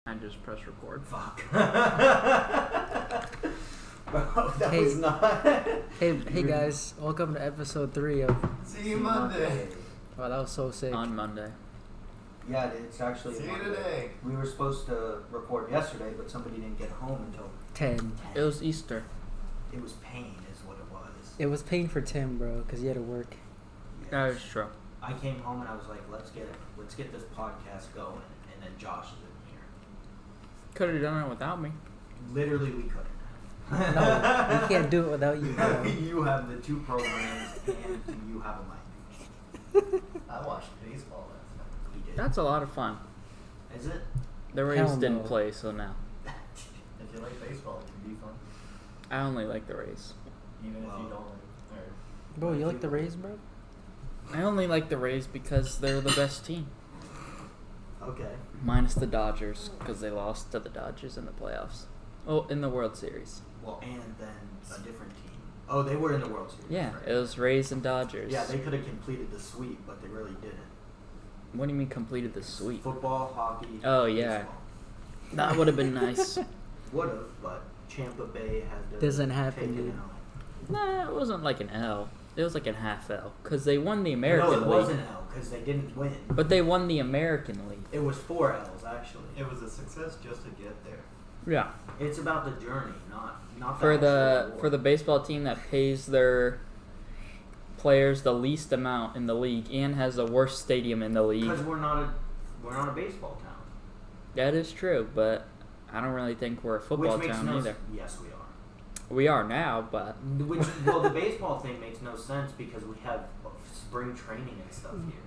I just press record. Fuck. Bro, that was not. Hey guys, welcome to episode 3 of. See you Monday. Wow, that was so sick. On Monday. Yeah, it's actually. See you Monday. today. We were supposed to record yesterday, but somebody didn't get home until 10. It was Easter. It was pain, is what it was. It was pain for Tim, bro, because he had to work. Yes. That is true. I came home and I was like, let's get this podcast going, and then Josh is in here. Could have done it without me. Literally, we couldn't. No, we can't do it without you, bro. You have the 2 programs, and you have a mic. I watched baseball last night. He did. That's a lot of fun. Is it? The Rays Hell didn't no. play, so now. If you like baseball, it can be fun. I only like the Rays. Even if you Wow. don't like or Bro, you like the Rays, bro? I only like the Rays because they're the best team. Okay. Minus the Dodgers, because they lost to the Dodgers in the playoffs. Oh, in the World Series. Well, and then a different team. Oh, they were in the World Series. Yeah, right? it was Rays and Dodgers. Yeah, they could have completed the sweep, but they really didn't. What do you mean completed the sweep? Football, hockey. Oh, yeah. baseball. That would have been nice. Would have, but Tampa Bay had to Doesn't happen, take it dude. out. Nah, it wasn't like an L. It was like a half L. Because they won the American No, it League. was an L because they didn't win. But they won the American League. It was 4 L's actually. it was a success just to get there. Yeah. It's about the journey, not For the the baseball team that pays their players the least amount in the league and has the worst stadium in the league. because we're not a baseball town. That is true, but I don't really think we're a football Which makes town no either. Yes, we are. We are now, but Well, the baseball thing makes no sense because we have spring training and stuff here.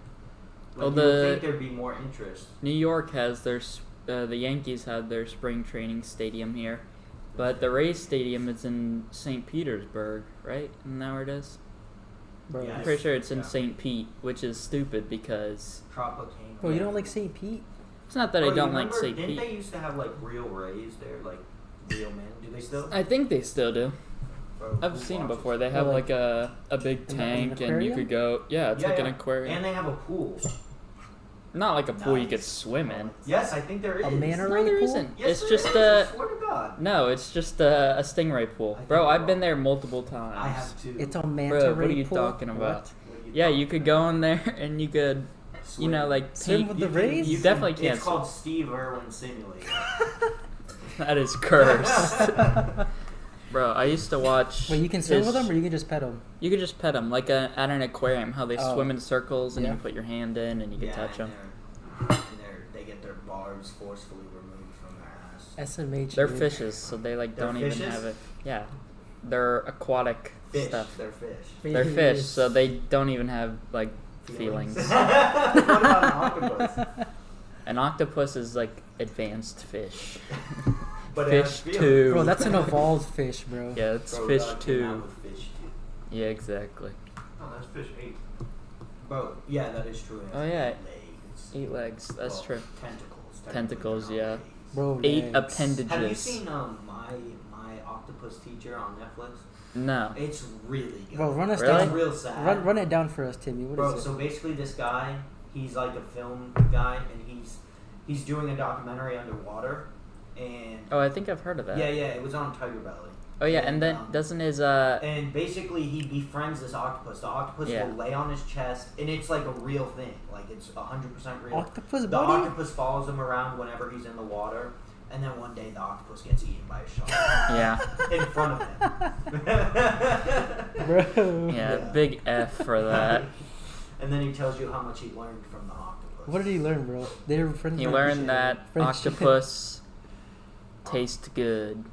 Well, Like, you would the- think there'd be more interest. New York has the Yankees had their spring training stadium here, but the Rays stadium is in St. Petersburg, right? Isn't that where it is? Bro, Yeah. I'm pretty sure it's in Yeah. St. Pete, which is stupid because Tropicana. bro, you don't like St. Pete? it's not that Oh, I you don't like remember, St. Didn't Pete. they used to have like real Rays there, like real men? Do they still? I think they still do. Bro, I've who seen it watches? before. They have Oh, like a big an tank, and you aquarium? could go. Yeah, it's like an aquarium. And they have a pool. Not like a pool you Nice. could swim in. Yes, I think there is. A manta No, ray there pool? isn't. Yes, It's there just is, a I swear to God. no. It's just a stingray pool, I think bro. you're I've been wrong. there multiple times. I have two. It's a manta Bro, ray what are you pool? talking about? What? What are Yeah, talking you could about? go in there and you could, you know, Swim. like Swim pee- with the You can- Rays? You definitely can't It's called Steve Irwin Simulator. That is cursed, bro. I used to watch. Wait, you can swim this- with them or you can just pet them? You could just pet them like at an aquarium. How they Oh. swim in circles and Yeah. you put your hand in and you can touch them. They get their barbs forcefully removed from their ass. SMH. They're dude. fishes, so they like They're don't even fishes? have it. Yeah, they're aquatic Fish. stuff. They're fish. They're fish, Fish. so they don't even have like feelings. what about an octopus? An octopus is like advanced fish. But it has Fish feelings. too. Bro, that's an evolved fish, bro. Yeah, it's Bro, fish God came out too. with fish too. Yeah, exactly. Oh, that's fish 8. Bro, yeah, that is true. It has Oh, yeah. 8 legs. 8 legs. That's Well, true. Tentacles. Tentacles, Technically, they're yeah. not legs. Bro, 8 legs. appendages. Have you seen my octopus teacher on Netflix? No. It's really good. Bro, run us Really? It's down. real sad. Run it down for us, Timmy. What Bro, is it? so basically this guy, he's like a film guy, and he's doing a documentary underwater, and Oh, I think I've heard of that. yeah, it was on Tiger Belly. Oh yeah, and then doesn't his And basically he befriends this octopus. The octopus Yeah. will lay on his chest, and it's like a real thing. Like it's 100% real. Octopus The buddy? octopus follows him around whenever he's in the water, and then one day the octopus gets eaten by a shark yeah. in front of him. Bro. Yeah, Yeah. big F for that. And then he tells you how much he learned from the octopus. What did he learn, bro? They were friends. He with- learned that Friendship. octopus taste good,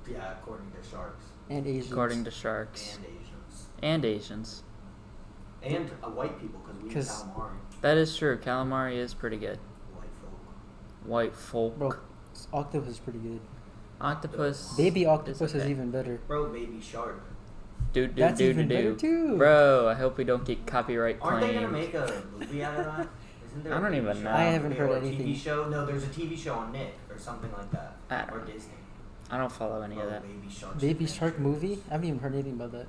Yeah, according to sharks And Asians. according to sharks and Asians and Asians. and white people because we eat 'Cause- calamari. That is true. Calamari is pretty good. White folk. White folk. Bro, octopus is pretty good. Octopus. Baby octopus is okay. even better. Bro, baby shark. Do That's even better too. Bro, I hope we don't get copyright Aren't they gonna claimed. make a movie out of that? Isn't there I a don't baby even shark know. I haven't movie heard or a anything. TV show? No, there's a TV show on Nick or something like that. I don't Or know. Disney. I don't follow any Bro, of that. Baby Shark. Baby shark movie? I haven't even heard anything about that.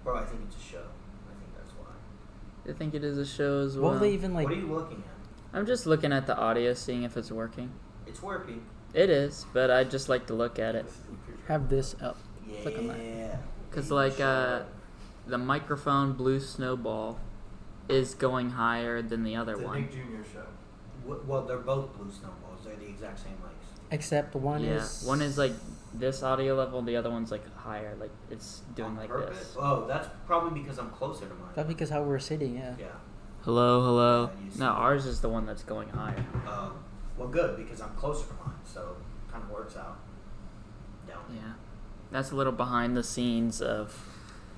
Bro, I think it's a show. I think that's why. I think it is a show as well. What will they even like? What are you looking at? I'm just looking at the audio, seeing if it's working. It's It's working. It is, but I just like to look at it. Have this up. Click on that. Yeah. Cause like the microphone Blue Snowball is going higher than the other It's a one. Nick Jr. show. Well, they're both blue snowballs. They're the exact same mics. Except one Yeah, is. one is like this audio level, the other one's like higher, like it's doing On like purpose? this. Oh, that's probably because I'm closer to mine. That's because how we're sitting, yeah. Yeah. Hello. Yeah, you see No, that. ours is the one that's going higher. Well, good because I'm closer to mine, so kind of works out. Down. Yeah, that's a little behind the scenes of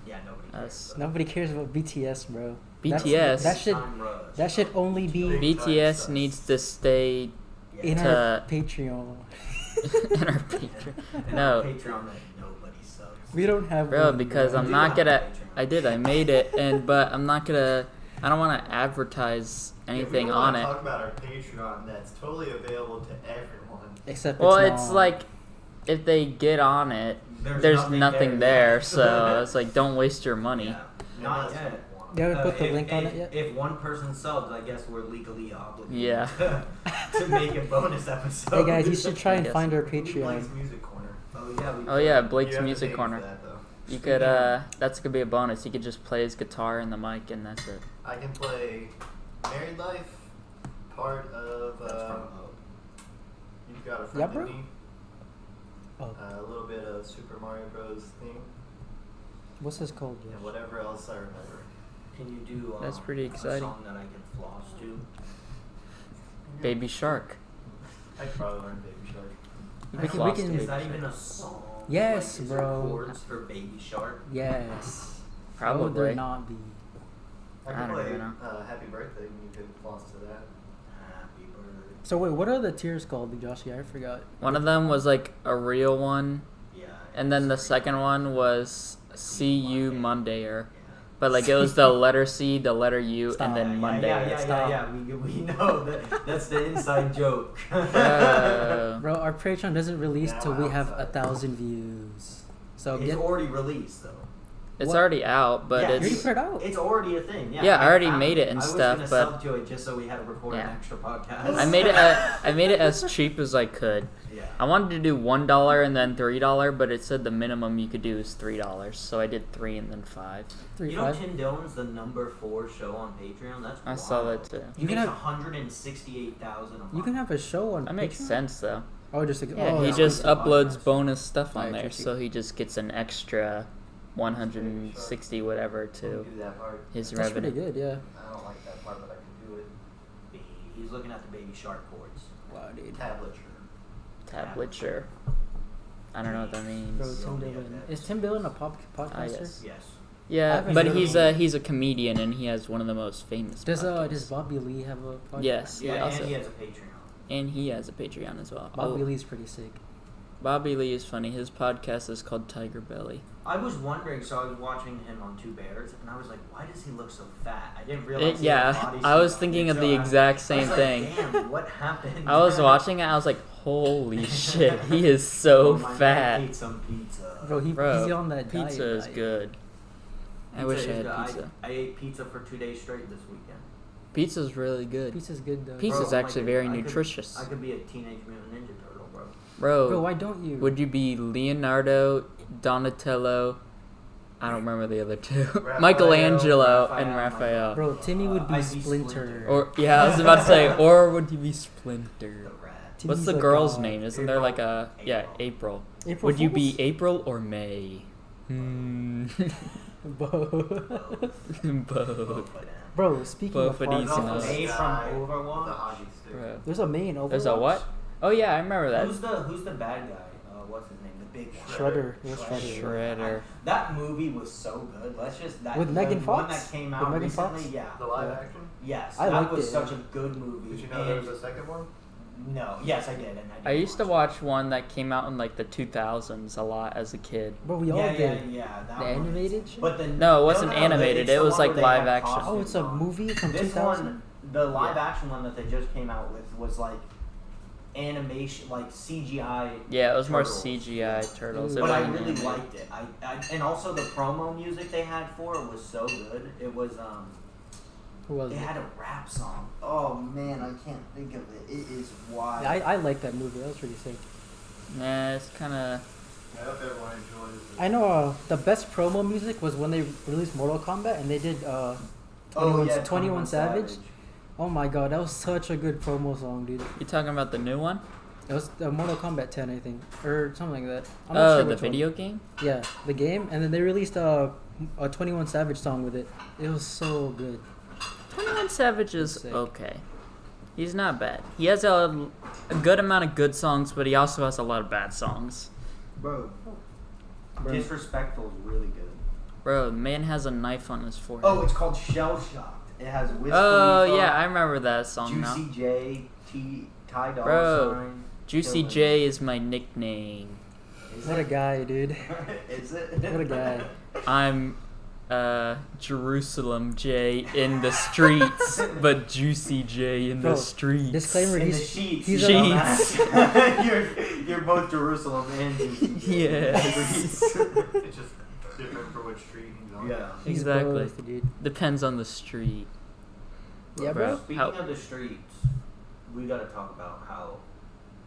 Yeah, nobody Us. cares. though. Nobody cares about BTS, bro. BTS. That should Time rush. that should only be BTS needs to stay Yeah. in to- our Patreon. in our Patreon. And No. on Patreon that nobody sucks. We don't have Bro, one, because bro. I'm You not have a gonna. Patreon. I made it, but I'm not gonna. I don't want to advertise anything on it. Talk about our Patreon that's totally available to everyone. Except Well, it's it's not. like if they get on it, there's nothing there, so it's like don't waste your money. Yeah. Not yet. You haven't put the link on if, it yet? If one person subs, I guess we're legally obligated Yeah. to make a bonus episode. Hey guys, you should try and Yes. find our Blake's Patreon. Music Corner. Oh yeah. Oh yeah, You Blake's have to Music pay for Corner. that, though. You could that's gonna be a bonus. He could just play his guitar and the mic, and that's it. I can play Married Life, part of That's from You've Got a Yeah, Friend bro? in Me, Oh, a little bit of Super Mario Bros. Theme, what's this called? and Josh? whatever else I remember. Can you do? That's pretty A exciting. song that I can floss to. Baby Shark. I could probably learn Baby Shark. You We could can- floss we to can- Is Baby that Shark. even a song? Yes, like, is bro. There chords for Baby Shark. Yes. Would Probably. there not be? I I could don't play even know. Happy Birthday, and you could floss to that. Happy birthday. So wait, what are the tiers called, Josh? I forgot. One of them was like a real one, Yeah. and then the second one was See You Mondayer. But like it was the letter C, the letter U, Stop. and then Monday. Yeah. We know that's the inside joke. Bro, our Patreon doesn't release Now till we have outside. 1,000 views. So It's get. already released though. It's What? already out, but Yeah, You already it's put it out. It's already a thing. Yeah. Yeah, I already found made it and I stuff, was but- gonna sub to it just so we had to record an Yeah. extra podcast. I made it as cheap as I could. Yeah. I wanted to do $1 and then $3, but it said the minimum you could do is $3, so I did 3 and then 5. 3, You know 5. Tim Dillon's the number 4 show on Patreon? That's I saw wild. that too. He You can makes have- 168,000 a month. You can have a show on That makes Patreon? sense though. Oh, just like, Yeah, oh, he yeah. just It's a uploads podcast. bonus stuff on Alright, there, true, so he just gets an extra 160 whatever I to do that part. his That's pretty revenue. good, yeah. I don't like that part, but I can do it. He's looking at the Baby Shark chords. Wow, dude. Tablature. Tablature. I don't know what that Bro, means. Tim Dillon. Is Tim Dillon a podcaster? yes. Yes. I Yeah, haven't but really- he's a comedian and he has one of the most famous. Does podcasts. Bobby Lee have a podcast? Yes. Yeah, also- and he has a Patreon. And he has a Patreon as well. Bobby Oh, Lee's pretty sick. Bobby Lee is funny. His podcast is called Tiger Belly. I was wondering, so I was watching him on Two Bears, and I was like, why does he look so fat? I didn't realize. He had a Yeah, bodysuit I was on. thinking of So the I- exact I same was like, thing. Damn, what happened? I was watching it. I was like, "Holy shit, he is so Oh, my man fat." ate some pizza. Bro, he's on that diet. Pizza is good. I wish I Pizza is had good. pizza. I ate pizza for 2 days straight this weekend. Pizza's really good. Pizza's good though. Pizza's Bro, actually like, very I could- nutritious. I could be a Teenage Mutant Ninja Turtle, bro. Bro, why don't you? Would you be Leonardo, Donatello? I don't remember the other two. Raphael, Michelangelo and Raphael. Raphael. Bro, Timmy would be I'd be Splinter. Splinter. Or yeah, I was about to say, or would you be The Splinter? rat. What's Timmy's the a girl's god. name? Isn't there like a April. April? Would you be April or May? Both. Both. Both. Bro, speaking of Both of these, podcasts, you know. May from Guy, Overwatch? The hockey stick. Bro. there's a May in Overwatch. There's a what? Oh yeah, I remember that. Who's the bad guy? What's his name? The big one. Shredder. It was Shredder. Shredder. That movie was so good. Let's just that With the Megan one Fox? that came With out Megan recently. Fox? Yeah. The live Yeah. action? Yes, I that liked was it, such yeah. a good movie. Did you know there was a second one? No. Yes, I did. And I used to watch one that came out in like the 2000s a lot as a kid. Bro, we all Yeah, did. that The one. animated shit? But the No, it wasn't animated, it's it the was one like where they live had action. Oh, it's a costumes on. movie from This 2000? one, the live action one that they just came out with was like animation, like CGI. Yeah, it was more turtles. CGI turtles. It But I wasn't really animated. liked it. I and also the promo music they had for it was so good. It was Who was They it? had a rap song. Oh man, I can't think of it. It is wild. Yeah, I like that movie. That was pretty sick. Nah, it's kind of. I hope everyone enjoys it. I know the best promo music was when they released Mortal Kombat and they did 21 Savage. Oh my god, that was such a good promo song, dude. You talking about the new one? It was Mortal Kombat 10, I think, or something like that. I'm not sure The which one. video game? Yeah, the game, and then they released a 21 Savage song with it. It was so good. 21 Savage is Sick. okay. He's not bad. He has a good amount of good songs, but he also has a lot of bad songs. Bro, Bro. Disrespectful is really good. Bro, man has a knife on his forehead. Oh, it's called Shell Shocked. It has Wiz Oh, Khalifa, yeah, I remember that song now. Juicy J, Ty Dolla Bro, Sign. Juicy Killing J is my nickname. Is What a it? guy, dude. Is it? What a guy. I'm Jerusalem J in the streets, but Juicy J in Bro, the streets. disclaimer, In the he's sheets. he's you Sheets. dumbass. you're both Jerusalem and Juicy J. Yes. It's just different for which street he's on. Yeah. he's Exactly. both, dude. Depends on the street. Yeah, bro. Speaking How- of the streets, we gotta talk about how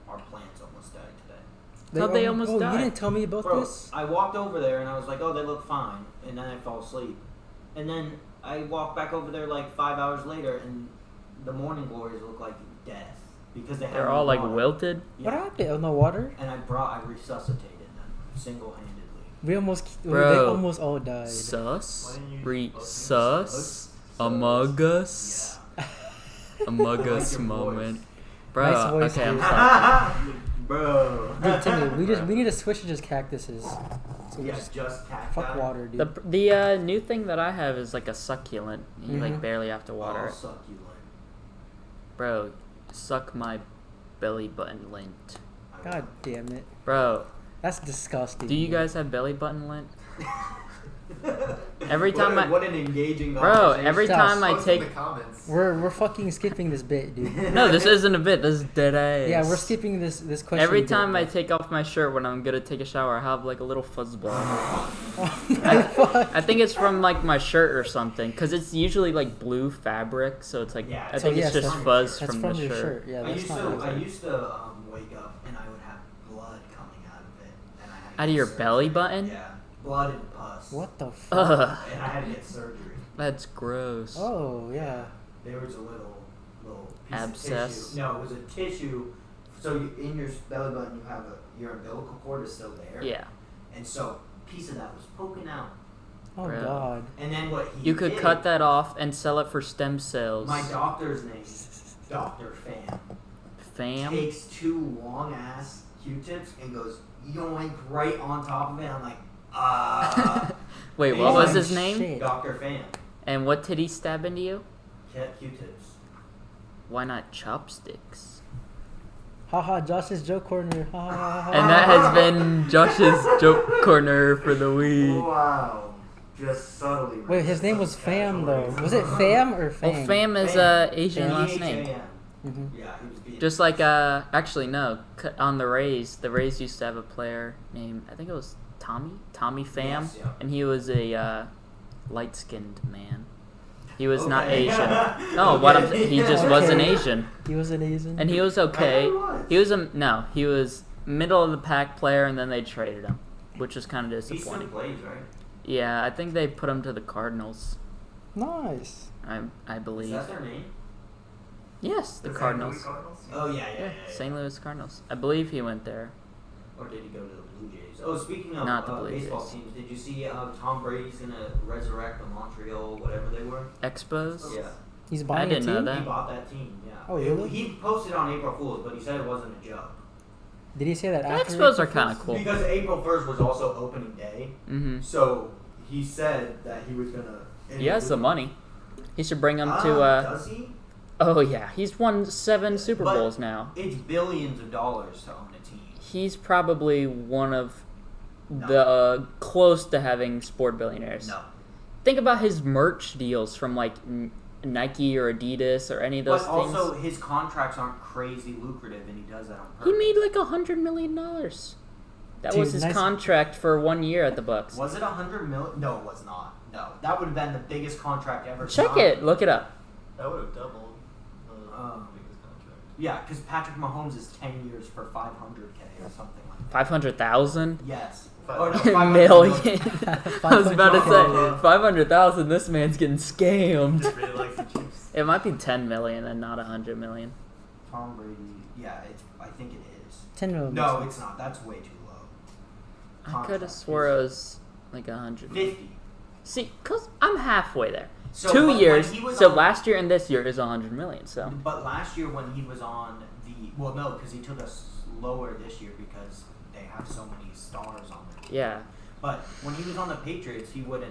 our plants almost died today. How'd they almost die? You didn't tell me about Bro, this? I walked over there and I was like, oh, they look fine. And then I fell asleep. And then I walked back over there like 5 hours later and the morning glories look like death. Because they had They're no all like water. wilted. What Yeah. happened? Oh, no water? And I resuscitated them single-handedly. They Bro. almost all died. Sus. Why didn't you Sus. Sus? Among Us. Yeah. Among I like Us your moment. voice. Bro, Nice voice, okay, I'm dude. sorry. Bro. Dude, Timmy, we need to switch to just cactuses. So we Yeah, just just cacti. fuck water, dude. The new thing that I have is like a succulent. You like Mhm. barely have to water Oh, it. succulent. Bro, suck my belly button lint. God damn it. Bro, That's disgusting. do you dude. guys have belly button lint? Every time what an engaging Bro, conversation. every Josh, time I Post in take the comments. We're fucking skipping this bit, dude. No, this isn't a bit. This is dead ass. Yeah, we're skipping this question. Every bit, time I bro. take off my shirt when I'm gonna take a shower, I have like a little fuzzball. Oh my fuck. I think it's from like my shirt or something, cause it's usually like blue fabric, so it's like Yeah, I so think yes, it's just that's- fuzz That's from from the your shirt. shirt. Yeah, I that's used not to nice. wake up and I would have blood coming out of it, and I had to Out of get your surgery. belly button? Yeah, blood and pus. What the fuck? Ugh, And I had to get surgery. that's gross. Oh, yeah. There was a little piece Abscess? of tissue. No, it was a tissue. So in your belly button, you have your umbilical cord is still there. Yeah, And so a piece of that was poking out. Oh, Bro. God. And then what he you could did, cut that off and sell it for stem cells. My doctor's name, Dr. Fan, Fam. takes two long ass Q-tips and goes yoink right on top of it. I'm like, Wait, what Oh, was his shit. name? Dr. Fan. And what did he stab into you? Q-tips. Why not chopsticks? Haha, Josh's joke corner. Ha ha ha ha. And that has been Josh's joke corner for the week. Wow. Just subtly. Wait, his name was racist. Fam, though. That's Was it racist. Fam or Fang? Well, Fam is Asian last name. Fam. Mm-hmm. Yeah, he was being Just like actually no, on the Rays used to have a player named I think it was Tommy Pham, Yes, yeah. and he was a light-skinned man. He was not Okay. Asian. No, what I'm Okay. he just wasn't Okay. Asian, He was an Asian. and he was I okay. thought he was. He was middle of the pack player, and then they traded him, which was kind of He still disappointing. plays, right? Yeah, I think they put him to the Cardinals. Nice. I Is believe. that their name? Yes, the St. Cardinals. Louis Cardinals? Oh yeah, Yeah, St. Louis Cardinals. I believe he went there. Or did he go to the Blue Jays? Oh, speaking of Not the Blue baseball Jays. teams, did you see Tom Brady's gonna resurrect the Montreal, whatever they were? Expos. Yeah, He's buying a didn't know team? that. he bought that team. Yeah. Oh, really? He posted on April Fool's, but he said it wasn't a joke Did he say that The after? Expos are April kind of Fool's? cool. because April 1st was also opening day. Mm-hmm. So he said that he was gonna. He has the money. He should bring him to. Does he? Oh yeah, he's won 7 Super But- Bowls now. It's billions of dollars to own a team. He's probably one of No. the close to having sport billionaires. No. Think about his merch deals from like Nike or Adidas or any of those But things. also, his contracts aren't crazy lucrative, and he does that on He purpose. made like $100 million. That Dude, was his nice- contract for 1 year at the Bucks. Was it $100 million? No, it was not. No, that would have been the biggest contract ever. Check signed. it. Look it up. That would have doubled the Um, biggest contract. Yeah, because Patrick Mahomes is 10 years for $500K or something like that. 500,000 Yes. Five- Or no, 500 million. I was about to $500,000. say 500,000. This man's getting scammed. Just really likes the Chiefs. It might be 10 million and not 100 million. Tom Brady. Yeah, I think it is. 10 million. No, it's not. That's way too low. I could have Contract swore it is was like 100. 50. See, cause I'm halfway there. So, 2 but years. when he was So on- last year and this year is 100 million. So But last year when he was on because he took us lower this year because they have so many stars on there. yeah. But when he was on the Patriots, he would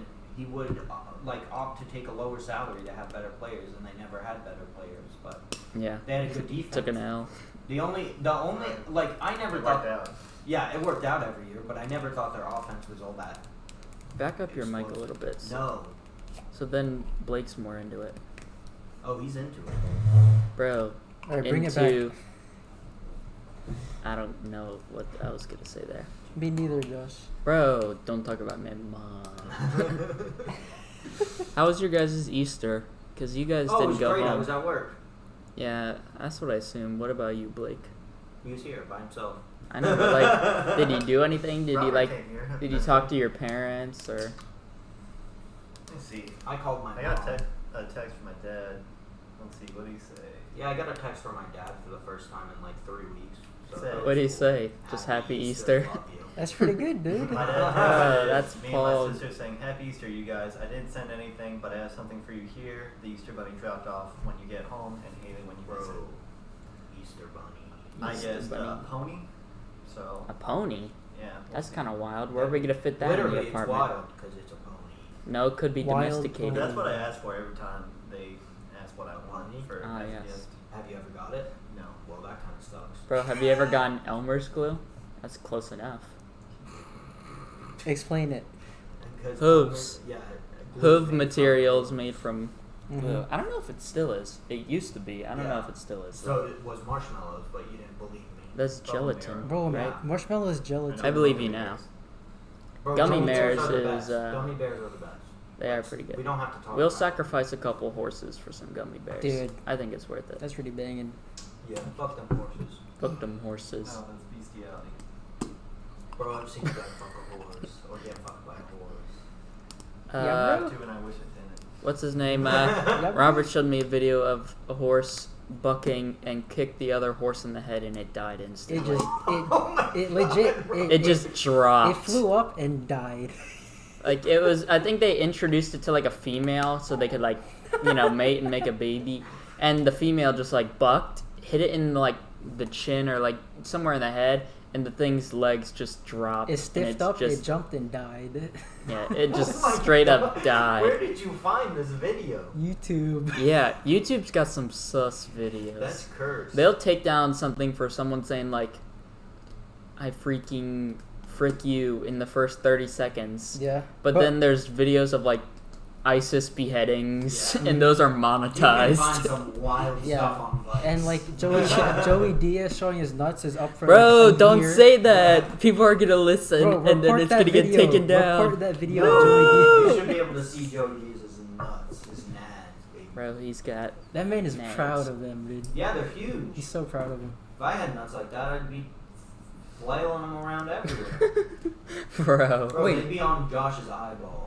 opt to take a lower salary to have better players, and they never had better players. But Yeah. they had a good defense. Took an L. The only like I never It thought. worked out. Yeah, it worked out every year, but I never thought their offense was all that. Back up your mic a explosive. little bit. No. So then Blake's more into it. Oh, he's into it. Bro, All right, bring it back. into I don't know what I was gonna say there. Me neither, Josh. Bro, don't talk about my mom. How was your guys' Easter? Because you guys Oh, it didn't was go great. I home. was at work. Yeah, that's what I assume. What about you, Blake? He was here by himself. I know, but like, did you do anything? Did you Robert like? came here. Did you talk to your parents or? Let's see. I called my I got mom. a text from my dad. Let's see. What did he say? Yeah, I got a text from my dad for the first time in like 3 weeks. So Say that it. was What did he cool. say? Just happy Easter. Love you. That's pretty good, dude. My dad Oh, texted that's me Paul. and my sister saying, "Happy Easter, you guys. I didn't send anything, but I have something for you here. The Easter bunny dropped off when you get home, and Haley when you Bro, visit. Easter bunny. I Easter guessed bunny. pony. So A pony? yeah. That's kind of wild. Where are we gonna fit that Literally, in the it's apartment? wild because it's a pony. No, it could be Wild domesticated. pony. That's what I ask for every time they ask what I want Pony? for Ah, as a yes. gift. Have you ever got it? No. Well, that kind of sucks. Bro, have you ever gotten Elmer's glue? That's close enough. Explain it. Because Hooves. Yeah. Hoof materials made from glue. Mhm. I don't know if it still is. It used to be. I don't know if it still is. So it was marshmallows, but you didn't believe me. That's Bone gelatin, marrow. Bro, right? marshmallow is gelatin. I believe you now. Bro, Gummy bears bears are the is, best. Gummy bears are the best. They are Let's- pretty We good. don't have to talk We'll about it. sacrifice a couple horses for some gummy bears. Dude. I think it's worth it. That's pretty banging. Yeah, fuck them horses. Fuck them horses. No, that's bestiality. Bro, I've seen you guys fuck a horse or get fucked by a horse. Yeah, Uh, bro. I have to, and I wish I didn't. what's his name? Yep. Robert showed me a video of a horse bucking and kicked the other horse in the head and it died It instantly. just, Oh my it legit, It just dropped. it flew up and died. Like it was, I think they introduced it to like a female so they could like, mate and make a baby. And the female just like bucked, hit it in like the chin or like somewhere in the head, and the thing's legs just dropped. It and stiffed it's up, just, it jumped and died. Yeah, it just Oh my straight up God. died. Where did you find this video? YouTube. Yeah, YouTube's got some sus videos. That's cursed. They'll take down something for someone saying like, "I freaking frick you" in the first 30 seconds. Yeah. But then there's videos of like ISIS beheadings, Yeah. and those are You can find monetized. some wild Yeah. stuff on Vice. And like Joey Diaz showing his nuts is up for Bro, a don't year. say that. People are gonna listen, Bro, and then report it's that gonna get video. taken down. Report that video No. of Joey You Diaz. should be able to see Joe Jesus' nuts, his nads, baby. Bro, he's got. That man is Nails. proud of them, dude. Yeah, they're huge. He's so proud of him. If I had nuts like that, I'd be flailing them around everywhere. Bro, Bro, Wait. they'd be on Josh's eyeballs.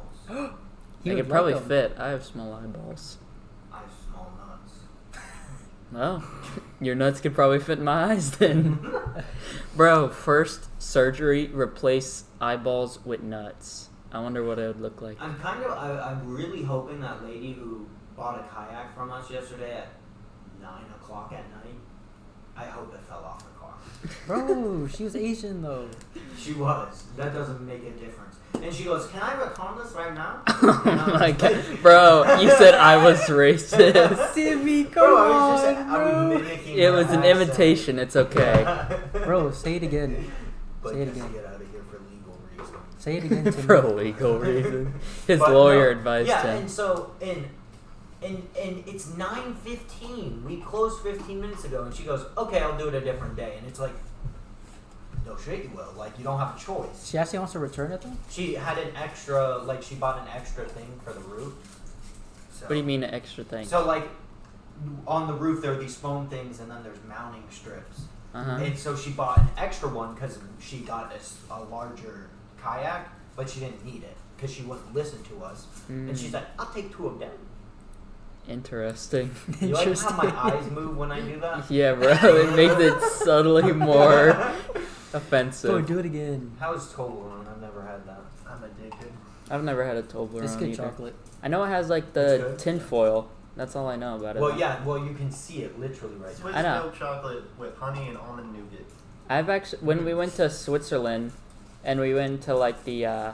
He they would could probably like 'em. fit. I have small eyeballs. I have small nuts. Well, your nuts could probably fit in my eyes then. Bro, first surgery, replace eyeballs with nuts. I wonder what it would look like. I'm really hoping that lady who bought a kayak from us yesterday at 9 o'clock at night, I hope it fell off the car. Bro, she was Asian though. She was. That doesn't make a difference. And she goes, "Can I record this right now?" Oh And I was my like- god. Bro, you said I was racist. Timmy, come Bro, on, mimicking It her was an accent. imitation, it's okay. bro. Say it again. But Say it just again. get out of here for legal reasons. Say it again, Timmy. For legal reason. His But lawyer no, advised yeah, him. and so and it's 9:15. We closed 15 minutes ago, and she goes, "Okay, I'll do it a different day." And it's like, no shit, you will. Like, you don't have a choice. She actually wants to return it though. She had an extra, like, she bought an extra thing for the roof. So, What do you mean an extra thing? So like, on the roof there are these foam things, and then there's mounting strips. Uh-huh. And so she bought an extra one because she got a larger kayak, but she didn't need it because she wouldn't listen to us. And she's like, "I'll take 2 of them." Interesting. You like how my eyes move when I do that? Yeah, bro. It makes it subtly more offensive. Go do it again. How is Toblerone? I've never had that. I'm addicted. I've never had a Toblerone It's good either. chocolate. I know it has like It's the good? tin foil. That's all I know about it. Well, yeah. Well, you can see it literally right now. Swiss I know. milk chocolate with honey and almond nougat. I've actually, when we went to Switzerland, and we went to like the,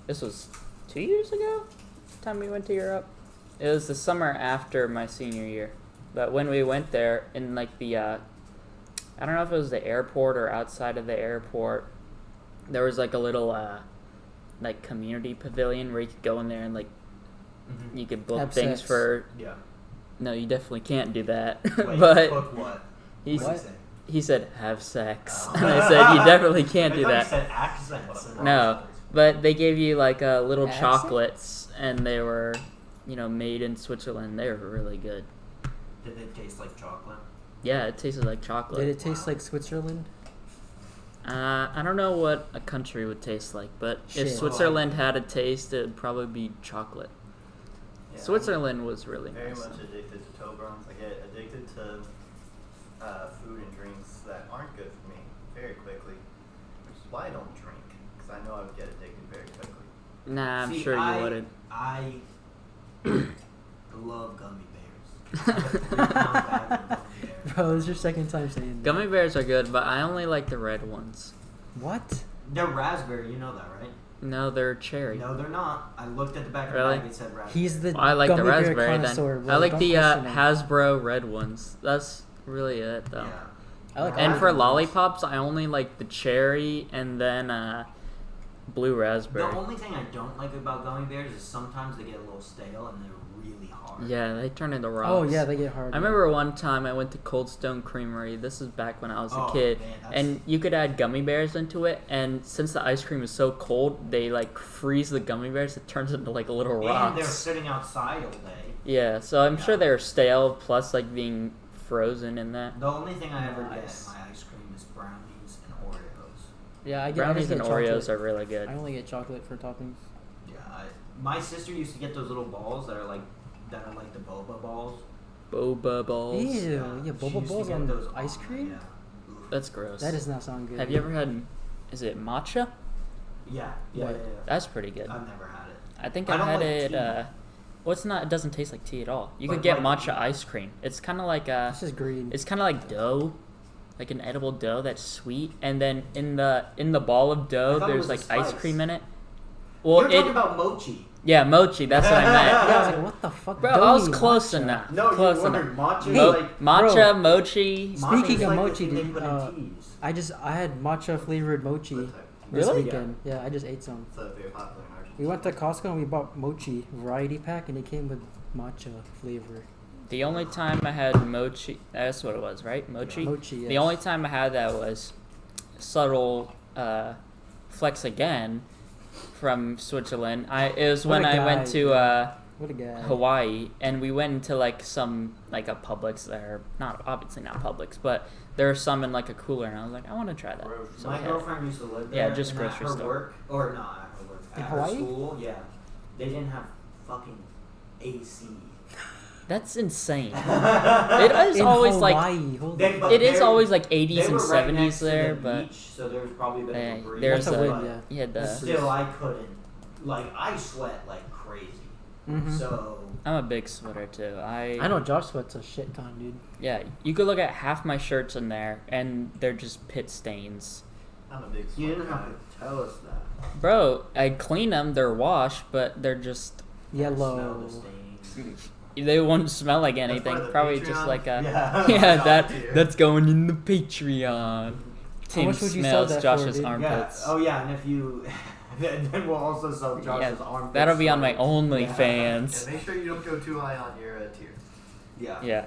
this was 2 years ago, time we went to Europe. It was the summer after my senior year, but when we went there in like the, I don't know if it was the airport or outside of the airport, there was like a little, like community pavilion where you could go in there and like you could book Have things sex. for. Yeah. No, you definitely can't do that. Wait, but book what? he What? s- he said have sex, and I said you definitely can't do I thought that. you said accents. No, but they gave you like little Accents? chocolates, and they were, made in Switzerland. They were really good. Did they taste like chocolate? Yeah, it tasted like Did chocolate. it taste like Switzerland? I don't know what a country would taste like, but Shit. if Switzerland had a taste, it'd probably be chocolate. Yeah, Switzerland was really I'm very nice. much addicted to Toblerones. I get addicted to food and drinks that aren't good for me very quickly, which is why I don't drink, because I know I would get addicted very quickly. Nah, I'm See, sure you wouldn't. I love gummy bears. I have a 3-pound bag of gummy bears. Bro, this is your second time saying that. Gummy bears are good, but I only like the red ones. What? They're raspberry, you know that, right? No, they're cherry. No, they're not. I looked at the back of Really? the bag, it said raspberry. He's the I like the gummy bear raspberry connoisseur, then. bro. I like Don't the question him. Hasbro red ones. That's really it though. Yeah. I like And all for of them. lollipops, I only like the cherry and then blue raspberry. The only thing I don't like about gummy bears is sometimes they get a little stale and they're really hard. Yeah, they turn into rocks. Oh yeah, they get hard. I remember one time I went to Cold Stone Creamery. This is back when I was a Oh, kid, man, that's- and you could add gummy bears into it. And since the ice cream is so cold, they like freeze the gummy bears. It turns into like little And they're rocks. sitting outside all day. Yeah, so I'm sure Yeah. they're stale, plus like being frozen in that. The only thing I ever get in Nice. my ice cream is brownies and Oreos. Yeah, I get Brownies I and just get Oreos chocolate. are really good. I only get chocolate for toppings. Yeah, my sister used to get those little balls that are like the boba balls. Boba balls. Ew, yeah, She boba used to balls get on those ice all- cream? Yeah. That's gross. That does not sound good. Have you ever had? Is it matcha? Yeah, yeah, What? yeah, yeah. That's pretty good. I've never had it. I think I I don't had like it. tea. Well, it's not. It doesn't taste like tea at all. You But could get like- matcha ice cream. It's kind of like It's just green. It's kind of like dough, like an edible dough that's sweet, and then in the ball of dough, I thought it there's was like a ice spice. cream in it. Well, You're talking about mochi. yeah, mochi. That's what I meant. Yeah, I was like, what the fuck? Bro, I was Doughy close matcha. enough. No, close you enough. wondered matcha Hey, is like Matcha, bro. mochi. matcha Speaking is of like the mochi, thing they dude, put in teas. I had matcha flavored mochi What type? this Really? weekend. Yeah, I just ate some. It's very popular in Argentina. We went to Costco and we bought mochi variety pack, and it came with matcha flavor. The only time I had mochi, that's what it was, right? Mochi. Mochi. The yes. only time I had that was subtle flex again from Switzerland. It was What when a I guy, went to What a guy. Hawaii, and we went into like some like a Publix there. Not obviously not Publix, but there were some in like a cooler, and I was like, I want to try that. So My we had it. girlfriend used to live Yeah, there. just and grocery at her store. work, or not at her work, In at Hawaii? her school. Yeah, they didn't have fucking AC. That's insane. It is In always like Hawaii. Holy They- but it is they're- always like They 80s and were right 70s next to there, the but beach, so there was probably a bit hey, of a breeze. there's That's a a wind, yeah. you had the. Still, I couldn't. Like, I sweat like crazy. Mhm. So I'm a big sweater too. I know Josh sweats a shit ton, dude. Yeah, you could look at half my shirts in there, and they're just pit stains. I'm a big you didn't sweater have guy. to tell us that. Bro, I clean them. They're washed, but they're just Smell Yellow. the stains. they won't smell like That's anything. part of the Probably Patreon? just like a Yeah. yeah. Top That tier. that's going in the Patreon. Tim much would you sell smells that for, Josh's dude? Yeah. armpits. Oh yeah, and if you, then we'll also sell Josh's armpits. That'll be on my sweaters. OnlyFans. Yeah, make sure you don't go too high on your tier. Yeah. Yeah,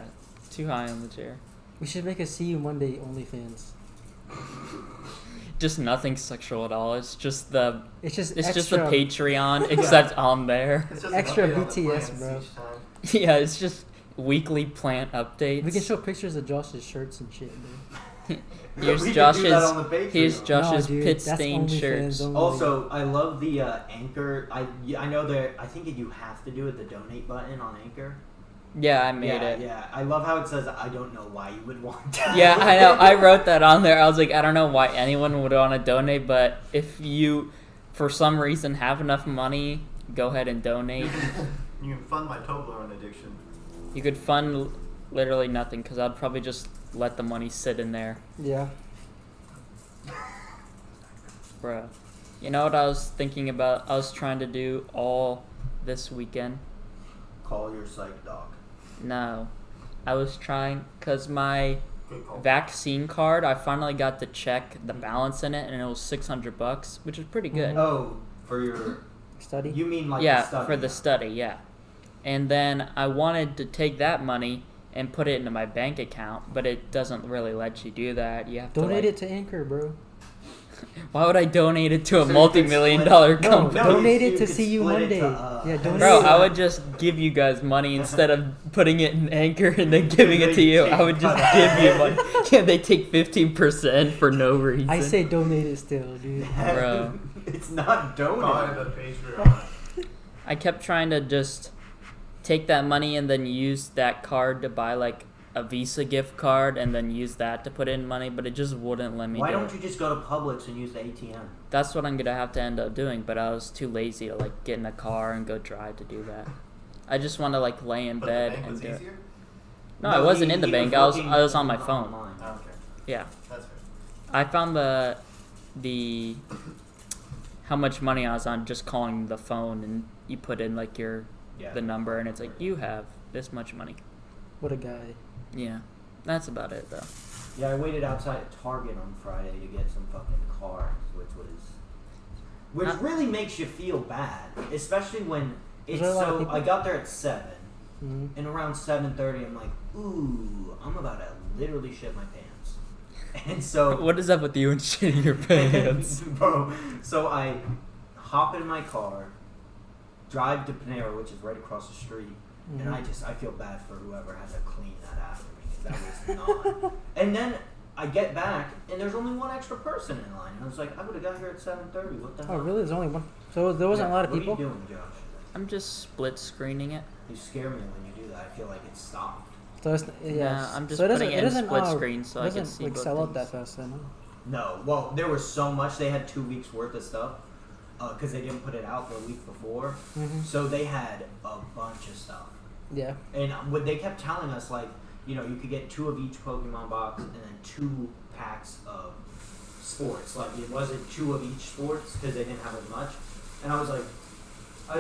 too high on the chair. We should make a See You Monday OnlyFans. Just nothing sexual at all. It's just It's just it's extra, just the Patreon, except on there. It's just Extra an update on the BTS, plans bro. each time. Yeah, it's just weekly plant updates. We can show pictures of Josh's shirts and shit, dude. Here's We can do that Josh's. on the Patreon. Here's Josh's dude, pit that's stained OnlyFans shirts. only. Also, I love the Anchor. I know that. I think you have to do it. The donate button on Anchor. Yeah, I made yeah, it. Yeah, I love how it says. I don't know why you would want that. Yeah, I know. I wrote that on there. I was like, I don't know why anyone would want to donate, but if you, for some reason, have enough money, go ahead and donate. You can fund my Toblerone addiction. You could fund literally nothing because I'd probably just let the money sit in there. Yeah. Bruh. You know what I was thinking about? I was trying to do all this weekend. Call your psych doc. No. I was trying, because my Good call. vaccine card, I finally got to check the balance in it, and it was $600, which is pretty good. Oh, for your Study? you mean like Yeah, the study? for the study, yeah. And then I wanted to take that money and put it into my bank account, but it doesn't really let you do that. You have Donate to it to Anchor, bro. Why would I donate it to a So you multi-million could dollar No, company? No, donate you it to could See You split it Monday. to, Yeah, donate Bro, it. I would just give you guys money instead of putting it in Anchor and then giving it to you. I would just give you money. Yeah, they take 15% for no reason. I say donate it still, dude. Bro. It's not Call it donate. the Patreon. I kept trying to just take that money and then use that card to buy like a Visa gift card and then use that to put in money, but it just wouldn't let me Why do don't it. you just go to Publix and use the ATM? That's what I'm gonna have to end up doing, but I was too lazy to like get in a car and go drive to do that. I just want to like lay in But bed the bank and was do it. easier? No, I wasn't in the he bank. I was looking on my phone. online. Oh, okay. Yeah, That's fair. I found the how much money I was on just calling the phone, and you put in like Yeah. the number, and it's like you have this much money. What a guy. Yeah, that's about it though. Yeah, I waited outside at Target on Friday to get some fucking cards, which Not- really makes you feel bad, especially when it's there a lot of so. people- I got there at 7, Mhm. and around 7:30, I'm like, ooh, I'm about to literally shit my pants, and so What is up with you and shitting your pants? bro. So I hop in my car, drive to Panera, which is right across the street, and I feel bad for whoever had to clean that after me, because that was not. And then I get back, and there's only one extra person in line. And I was like, I would have got here at 7:30. What the hell? Oh, really? There's only one. So there wasn't a lot of people? What are you doing, Josh? I'm just split screening it. You scare me when you do that. I feel like it's stopped. So it's, Yeah, I'm just so putting it in doesn't, split screen so I can doesn't, see like both sell out things. that fast then, huh? No, well, there was so much. They had 2 weeks worth of stuff because they didn't put it out the week before. Mm-hmm. So they had a bunch of stuff. Yeah. And what they kept telling us, like, you could get 2 of each Pokemon box and then 2 packs of sports. Like, it wasn't 2 of each sports because they didn't have as much. And I was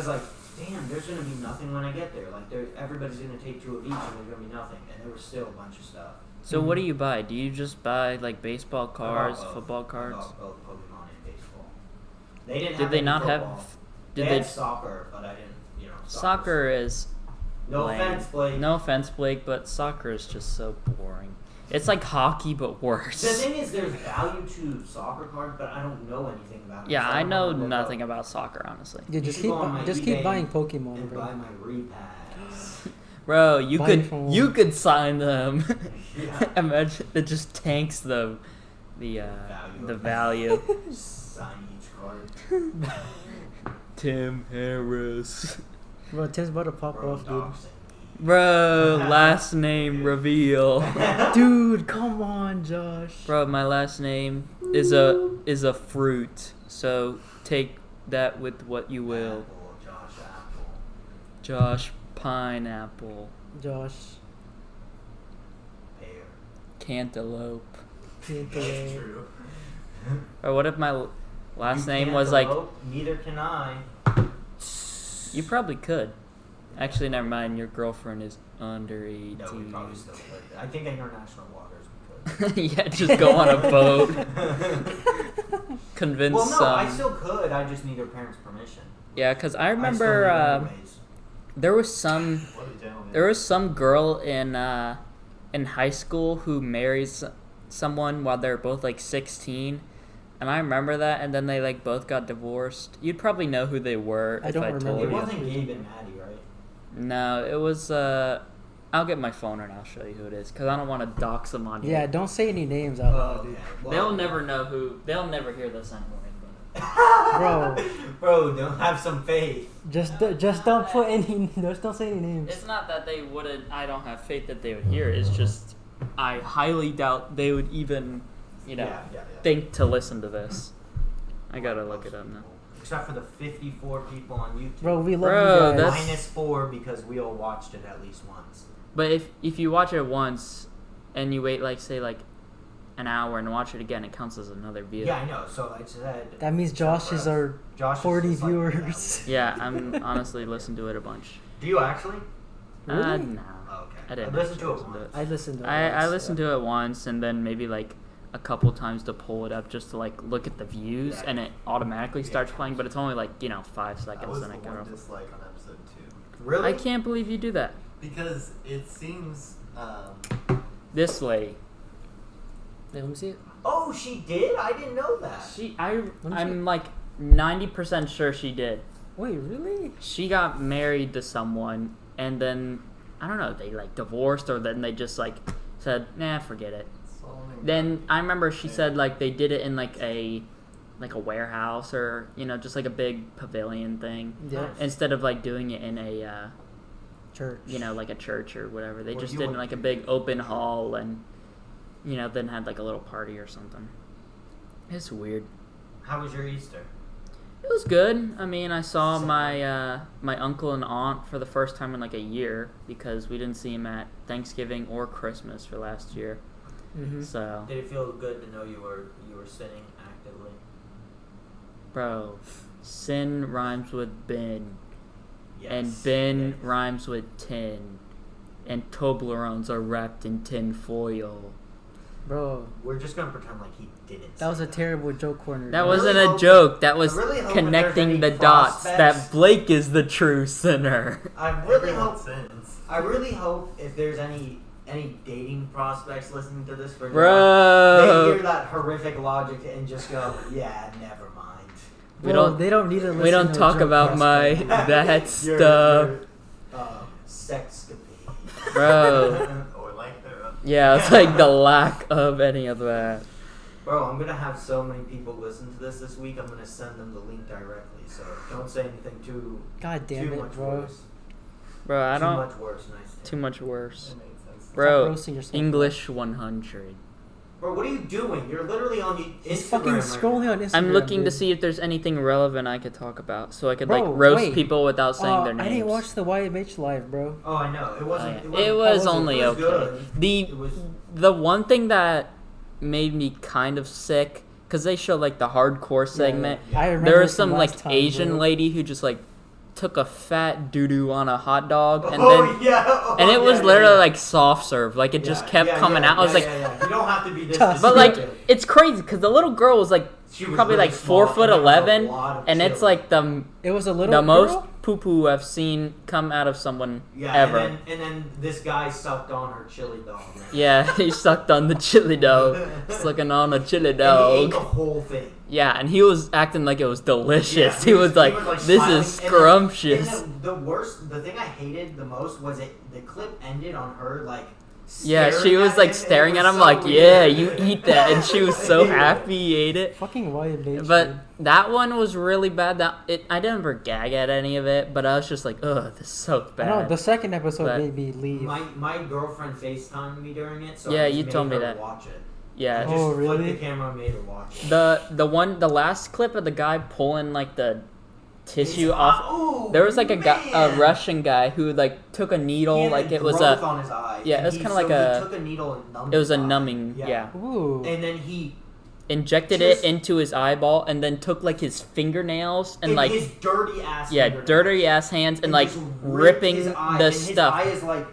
like, damn, there's gonna be nothing when I get there. Like, everybody's gonna take 2 of each, and there's gonna be nothing. And there was still a bunch of stuff. So what do you buy? Do you just buy like baseball cards, I bought both. football I cards? bought both Pokemon and baseball. They didn't. Did have they any not football. have? They Did had they? soccer, but I didn't. Soccer is. No lame. offense, Blake. No offense, Blake, but soccer is just so boring. It's like hockey, but The worse. thing is, there's value to soccer cards, but I don't know anything about it. Yeah, so I don't know wanna look nothing up about soccer, honestly. Yeah, You just should keep go on my just keep eBay buying Pokemon, and buy bro. my repads. Bro, you Buy could from- you could sign them. Yeah. Imagine it just tanks the value. Sign each card. Tim Harris. Bro, Tim's about to pop Bro, off, doxing Bro, last name reveal. dude. Dude, come on, Josh. Bro, my last name is a fruit. So take that with what you me. will. Apple, Josh Apple. Josh Pineapple. Josh. Pear. Cantaloupe. Cantaloupe. True. Or what if my last You name can't was like elope, neither can I. you probably could. Actually, never mind. Your girlfriend is under 18. No, we probably still could. I think international waters we could. Yeah, just go on a boat. Convince Well, no, some. I still could. I just need her parents' permission. Yeah, because I I still need remember it anyways. there was some What a gentleman. there was some girl in high school who marries someone while they're both like 16, and I remember that. And then they like both got divorced. You'd probably know who they were I if don't I remember. told It you. wasn't Gabe and Maddie, right? No, it was I I'll get my phone and I'll show you who it is because I don't want to dox them on Yeah, here. don't say any names out loud, Okay. dude. Well, They'll never know who. They'll never hear this anyway. Bro. Bro, don't have some faith. Just don't put any. Just don't say any names. It's not that they wouldn't. I don't have faith that they would hear. It's just I highly doubt they would even, Yeah. think to listen to this. I gotta look it up now. Except for the 54 people on YouTube. Bro, we love Bro, you guys. Minus 4 because we all watched it at least once. But if you watch it once and you wait like say like an hour and watch it again, it counts as another view. Yeah, I know. So I said. That means Josh is our Josh is 40 just like, viewers. Yeah, I'm honestly listened to it a bunch. Do you actually? Really? No. Oh, okay. I didn't listened to it listen to once. I listened to it. I once, listened to it once and then maybe like a couple times to pull it up just to like look at the views Yeah. and it automatically starts playing, but it's only like 5 That seconds was and the it got one off. dislike on episode 2. Really? I can't believe you do that. Because it seems, This lady. Wait, let me see it. Oh, she did? I didn't know that. I'm like 90% sure she did. Wait, really? She got married to someone and then I don't know, they like divorced or then they just like said, nah, forget it. Then I remember she said like they did it in like a warehouse or just like a big pavilion thing Yeah. instead of like doing it in a Church. like a church or whatever. They Well, just you did it in would- like a big open hall and then had like a little party or something. It's weird. How was your Easter? It was good. I mean, I saw my my uncle and aunt for the first time in like a year because we didn't see him at Thanksgiving or Christmas for last year. Mm-hmm. So, Did it feel good to know you were sinning actively? bro, sin rhymes with bin, Yes. and bin Yes. rhymes with tin, and Toblerones are wrapped in tin foil. Bro, We're just gonna pretend like he didn't. that was say a terrible joke corner. That dude. wasn't really a hope- joke. That was I really hope if connecting there's the any dots. prospects- That Blake is the true sinner. I really everyone hope. sins. I really hope if there's any dating prospects listening to this for Bro. they hear that horrific logic and just go, yeah, never mind. We Well, don't- They don't need to listen We don't to a talk joke about my prospect. that Your- stuff, your, sexcapade. bro. Or like their Yeah, it's like the lack of any of that. Bro, I'm gonna have so many people listen to this week. I'm gonna send them the link directly. So don't say anything too God damn too it, much bro. worse. Bro, I Too don't. much worse. Nice. Too much worse. That makes sense. Bro, roasting yourself, English 100. Bro, what are you doing? You're literally on Instagram. He's fucking right scrolling now. on Instagram. I'm looking to dude. see if there's anything relevant I could talk about, so I could Bro, like roast wait. people without saying their names. I didn't watch the YMH live, bro. Oh, I know. It wasn't. It wasn't- was it? only It was okay. good. The It was. the one thing that made me kind of sick because they show like the hardcore segment. Yeah. I remember There was from some like last time, Asian bro. lady who just like took a fat doo doo on a hot dog and oh then yeah. Oh, and it was yeah, literally yeah. like soft serve, like it just kept coming out. I was like, yeah. You don't have to be this. But, but like descriptive. it's crazy because the little girl was like She was probably really like small, 4'11", and there was a lot of and it's chili. like the It was a little the most girl? poo poo I've seen come out of someone Yeah, ever. and then this guy sucked on her chili dog. Man. Yeah, he sucked on the chili dog, sucking on a chili And he ate the dog. whole thing. Yeah, and he was acting like it was delicious. Yeah, he was like, "This smiling, is and then- scrumptious." And the thing I hated the most was the clip ended on her like. Yeah, she staring was at like him, staring and at it him was like, so "Yeah, weird. you eat that," and she was so Yeah. happy he ate it. Fucking YMH. But dude. that one was really bad. I didn't ever gag at any of it, but I was just like, "Ugh, this is so I know bad." the second episode But- made me leave. My girlfriend FaceTimed me during it, so Yeah, I just you made told me her that. Watch it. I Yeah, just Oh, flipped really? the camera and made her watch it. the last clip of the guy pulling like the tissue off. Ooh, There was like a man. Russian guy who like took a He needle, had like a it was growth a on his eye. yeah, and it was he- kinda like so a- He took a needle and numbed it was a his eye. numbing, yeah. Ooh. And then he Injected Just- it into his eyeball and then took like his fingernails and in like his dirty ass. yeah, fingernails, dirty ass hands and like just ripped ripping his eye, the and his stuff. eye is like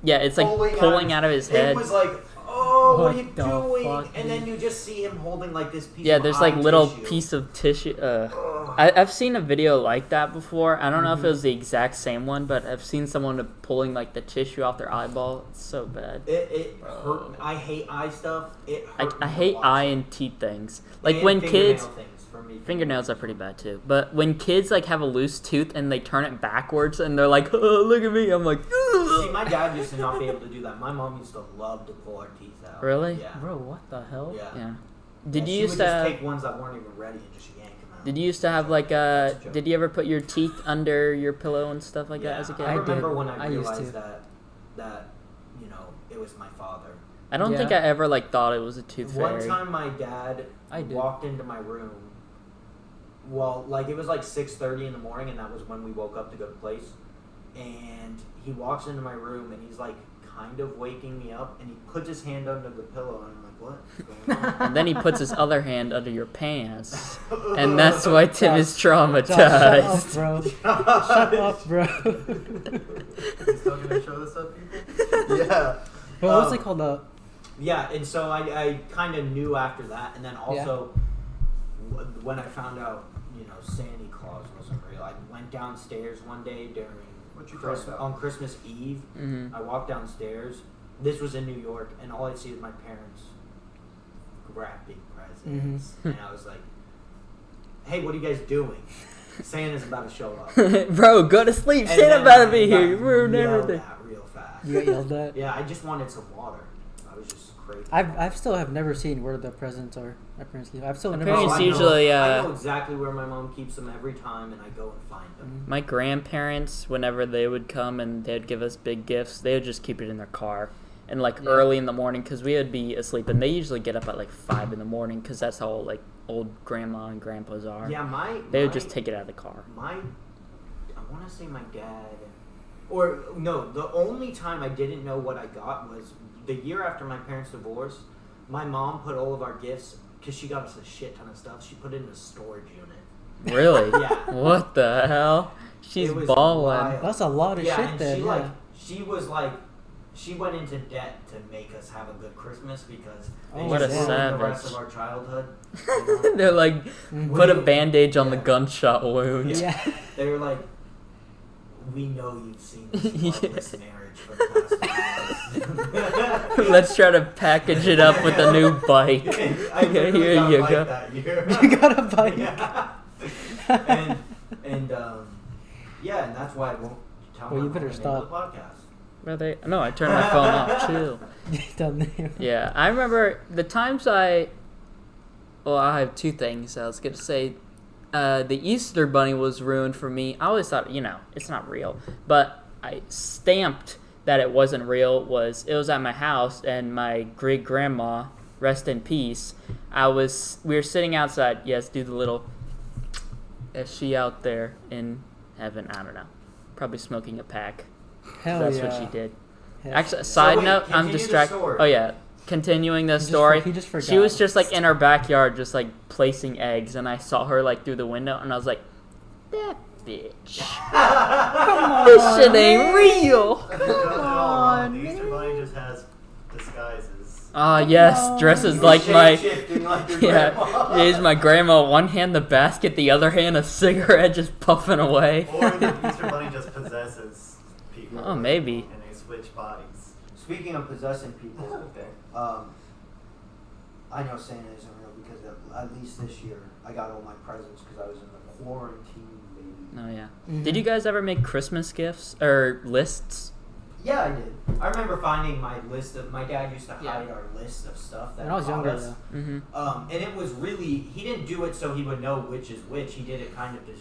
Yeah, it's like pulling out of his head. It was like, oh, what are you What the doing? fuck, And then dude? you just see him holding like this piece. Yeah, of there's like eye little tissue. piece of tissue. Ugh. I've seen a video like that before. I don't know Mm-hmm. if it was the exact same one, but I've seen someone pulling like the tissue off their eyeball. It's so bad. It hurt. I hate eye stuff. It hurt I me hate to watch eye it. and teeth things. Like And when fingernail kids, things for for me. Fingernails are pretty bad too. But when kids like have a loose tooth and they turn it backwards and they're like, oh, look at me, I'm like, ugh. See, my dad used to not be able to do that. My mom used to love to pull our teeth out. Really? Yeah. Bro, what the hell? Yeah. Yeah. Did you used to just take ones that weren't even ready and just yank them out? Did you used to have like did you ever put your teeth under your pillow and stuff like that as a kid? I remember did. when I used realized to. that it was my father. I don't think I ever like thought it was a tooth fairy. One time my dad walked into my room. Well, like it was like 6:30 in the morning, and that was when we woke up to go to place. And he walks into my room, and he's like kind of waking me up, and he puts his hand under the pillow, and I'm like, what's going on? And then he puts his other hand under your pants, and that's why Tim is Shut traumatized. up, bro. You still gonna show this up, people? Yeah. What was it called? Yeah, and so I kind of knew after that, and then also when I found out, Santa Claus wasn't real, I went downstairs one day during on Christmas Eve. Mm-hmm. I walked downstairs. This was in New York, and all I'd see is my parents wrapping presents, and I was like, "Hey, what are you guys doing? Santa's about to show up." Bro, go to sleep. And Santa then about to I be got here. You ruined yelled everything. at real fast. You got yelled at? Yeah, I just wanted some water. I was just crazy. I've still have never seen where the presents are. My parents keep. I've still never. Parents seen usually, I know exactly where my mom keeps them every time, and I go and find them. My grandparents, whenever they would come and they'd give us big gifts, they would just keep it in their car. And early in the morning, because we would be asleep, and they usually get up at like 5 in the morning, because that's how old grandma and grandpas are. Yeah, they would just take it out of the car. I want to say my dad, or no, the only time I didn't know what I got was the year after my parents divorced. My mom put all of our gifts, because she got us a shit ton of stuff, she put it in a storage unit. Really? Yeah. What the hell? She's balling. wild. That's a lot of shit and there. she went into debt to make us have a good Christmas because they What a just ruined the rest savage. of our childhood. They're like, put a bandage on the gunshot wound. Yeah. They were like, we know you've seen this loveless marriage for the past 2 years. Let's try to package it up with a new bike. I literally Here got you a bike go. that year. You got a bike. Yeah. And that's why I won't tell Well, my you better mom the name stop. of the podcast. No, I turned my phone off too. Done there. Yeah, I remember the times I have 2 things I was going to say. The Easter Bunny was ruined for me. I always thought, it's not real. But I stamped that it wasn't real. It was at my house, and my great-grandma, rest in peace, we were sitting outside. Yes, do the little, is she out there in heaven? I don't know. Probably smoking a pack. Hell That's yeah. what she did. Hell Actually, yeah. side wait, note, I'm continue the distracted. story. Oh yeah, continuing the story. He just forgot. She was just in our backyard, just placing eggs, and I saw her through the window, and I was like, "That bitch, Come on, this shit ain't real." Come on, the Easter Bunny just has disguises. Yes, dresses like my Shape-shifting like your grandma. Here's my grandma. One hand the basket, the other hand a cigarette, just puffing away. Or the Easter Bunny just possesses people. Oh, maybe. And they switch bodies. Speaking of possessing people, Okay. I know Santa isn't real because at least this year I got all my presents because I was in the quarantine, baby. Oh yeah. Mhm. Did you guys ever make Christmas gifts or lists? Yeah, I did. I remember finding my dad used to hide Yeah. our list of stuff that When I was he bought younger, us. though. Mm-hmm. And it was really, he didn't do it so he would know which is which. He did it kind of to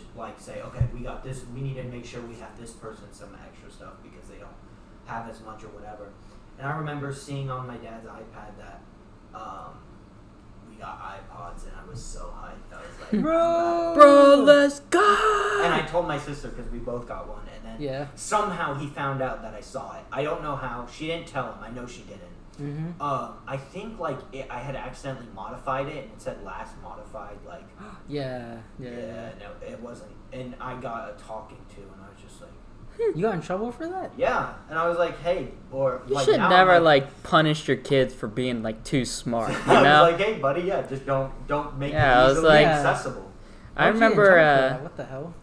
say, okay, we got this, we need to make sure we have this person some extra stuff because they don't have as much or whatever. And I remember seeing on my dad's iPad that we got iPods, and I was so hyped. I was like, Bro, let's go! And I told my sister because we both got one, and then somehow he found out that I saw it. I don't know how. She didn't tell him. I know she didn't. Mm-hmm. I think I had accidentally modified it, and it said last modified. Yeah. No, it wasn't. And I got a talking to, and I was just like, You got in trouble for that? yeah. And I was like, hey, or You like should now never I'm punish your kids for being too smart. You I know? was like, hey, buddy, yeah, just don't make Yeah, I it was easily like- accessible. I Why'd you get in remember. trouble for that? What the hell?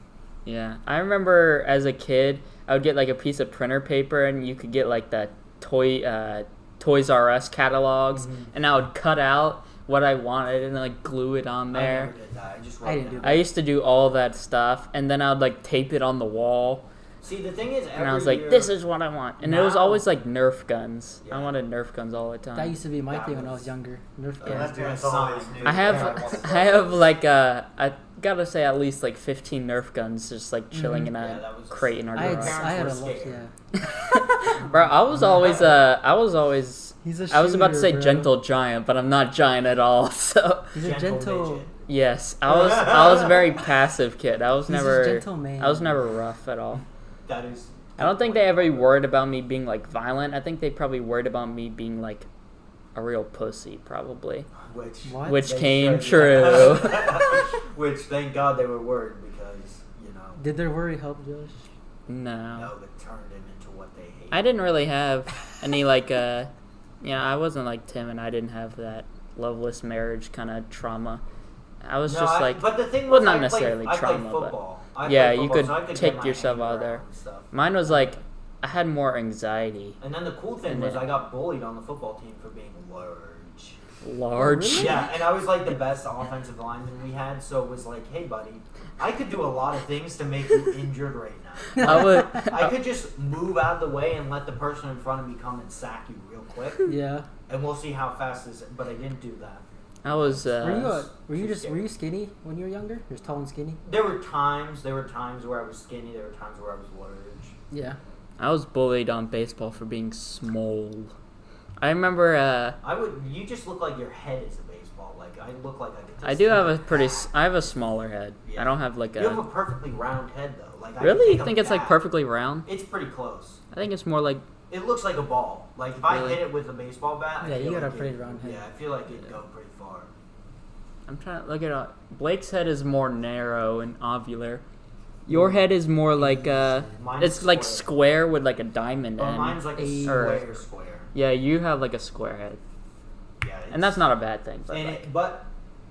Yeah, I remember as a kid, I would get a piece of printer paper, and you could get the Toys R Us catalogs, Mhm. and I would cut out what I wanted and like glue it on I there. never did that. I just I wrote didn't do down. that. I used to do all that stuff, and then I'd like tape it on the wall, See, the thing is, and I was like, "This is what I want." And it was Now- always like Nerf guns. I Yeah. wanted Nerf guns all the time. That used to be my That thing when I was- was younger. Nerf Yeah. guns. That dude's Yeah. always new. I have, Yeah. I have like I gotta say at least like 15 Nerf guns just like chilling Mhm. in a Yeah, that was- crate in our I had, garage. I had a Parents were lot. scared. Yeah. Bro, I was always. He's a I was about to say shooter, bro. gentle giant, but I'm not giant at all. So He's a gentle. midget. yes, I was a very passive kid. I was He's a never gentle man. I was never rough at all. That is. I don't think they ever worried about me being like violent. I think they probably worried about me being like a real pussy, probably. Which. What? Which they came should, true. yeah. Which, thank God they were worried because, Did their worry help, Josh? No. no, it turned them into what they hate. I didn't really have any like I wasn't like Tim, and I didn't have that loveless marriage kind of trauma. I was just like, But the thing well, was, not I necessarily played trauma, but football. I yeah, played you football, could so I take get my yourself anger out there. and stuff. mine was like I had more anxiety. And then the cool thing And was then- I got bullied on the football team for being large. Large. really? Yeah, and I was like the best offensive lineman we had, so it was like, hey, buddy, I could do a lot of things to make you injured right now. I would. I could just move out of the way and let the person in front of me come and sack you real quick, Yeah. and we'll see how fast this. But I didn't do that. I was. Were you skinny when you were younger? You're tall and skinny. There were times where I was skinny. There were times where I was large. Yeah. I was bullied on baseball for being small. I remember. You just look like your head is a baseball. Like I look like I could. Just I do have a pretty. I have a smaller head. Yeah. I don't have like You have a a. perfectly round head though. Like I could Really? take You think a it's like bat. perfectly round? It's pretty close. I think it's more like. It looks like a ball. Like if I Really? hit it with a baseball bat, I Yeah, feel you got like a pretty round head. Yeah, I feel like it'd go pretty far. I'm trying to look at it. Blake's head is more narrow and ovular. Your head is more like Mine's it's like square with like a diamond Oh, end. mine's like a Or- square. Yeah, you have like a square head, Yeah, and that's not a bad thing. But And like, but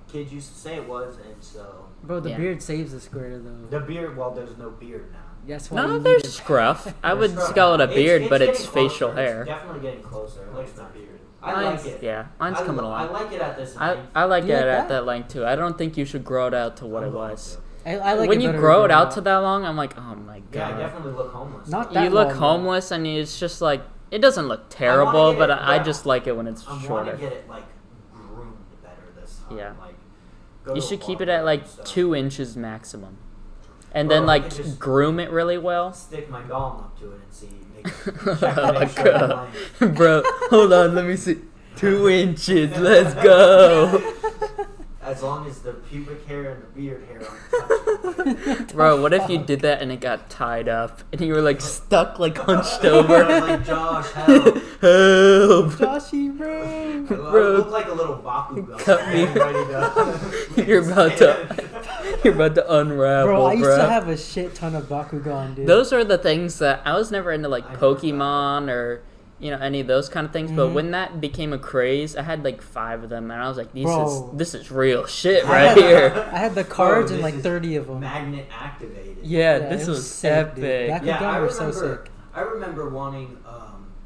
kids used to say it was, and so Bro, the Yeah. beard saves the square though. the beard. Well, there's no beard now. That's why. no, you there's need it. scruff. I There's would scruff call it now. a beard, but it's getting facial closer. hair. It's definitely getting closer. It looks not beard. I Mine's, like it. Yeah, mine's I, coming I along. like it at this I length. like You it like at that? that length too. I don't think you should grow it out to what I'm it going was. to. I like When it you better grow it growing out up. to that long, I'm like, oh my Yeah, I god. definitely look homeless. Not You that look long, though. homeless, and it's just like it doesn't look terrible, get but it- I yeah. just like it when it's I want shorter. to get it like groomed better this time. Yeah. Like, go You to a should keep it barber at like and stuff. 2 inches maximum, and Bro, then I like could just- groom it really well. Stick my golem up to it and see. Make, Oh check my to make sure the God. length. Bro, hold on, let me see. 2 inches, let's go. As long as the pubic hair and the beard hair aren't touching. Bro, what if you did that and it got tied up and you were like stuck, like hunched I was over? like, Josh, help. Help! Joshy, bro. I Bro. look like a little Bakugan. Cut me. Ready to- You're about to unravel, Bro, I used bro. to have a shit ton of Bakugan, dude. Those are the things that I was never into, like I never Pokemon or any of those kind of things. But Mhm. when that became a craze, I had like 5 of them, and I was like, Bro. this is real shit I right had- here. I had the cards Bro, and this like is 30 of them. Magnet activated. Yeah, Yeah, this it was sick, dude. epic. Back- Yeah, I Bakugan were so remember. sick. I remember wanting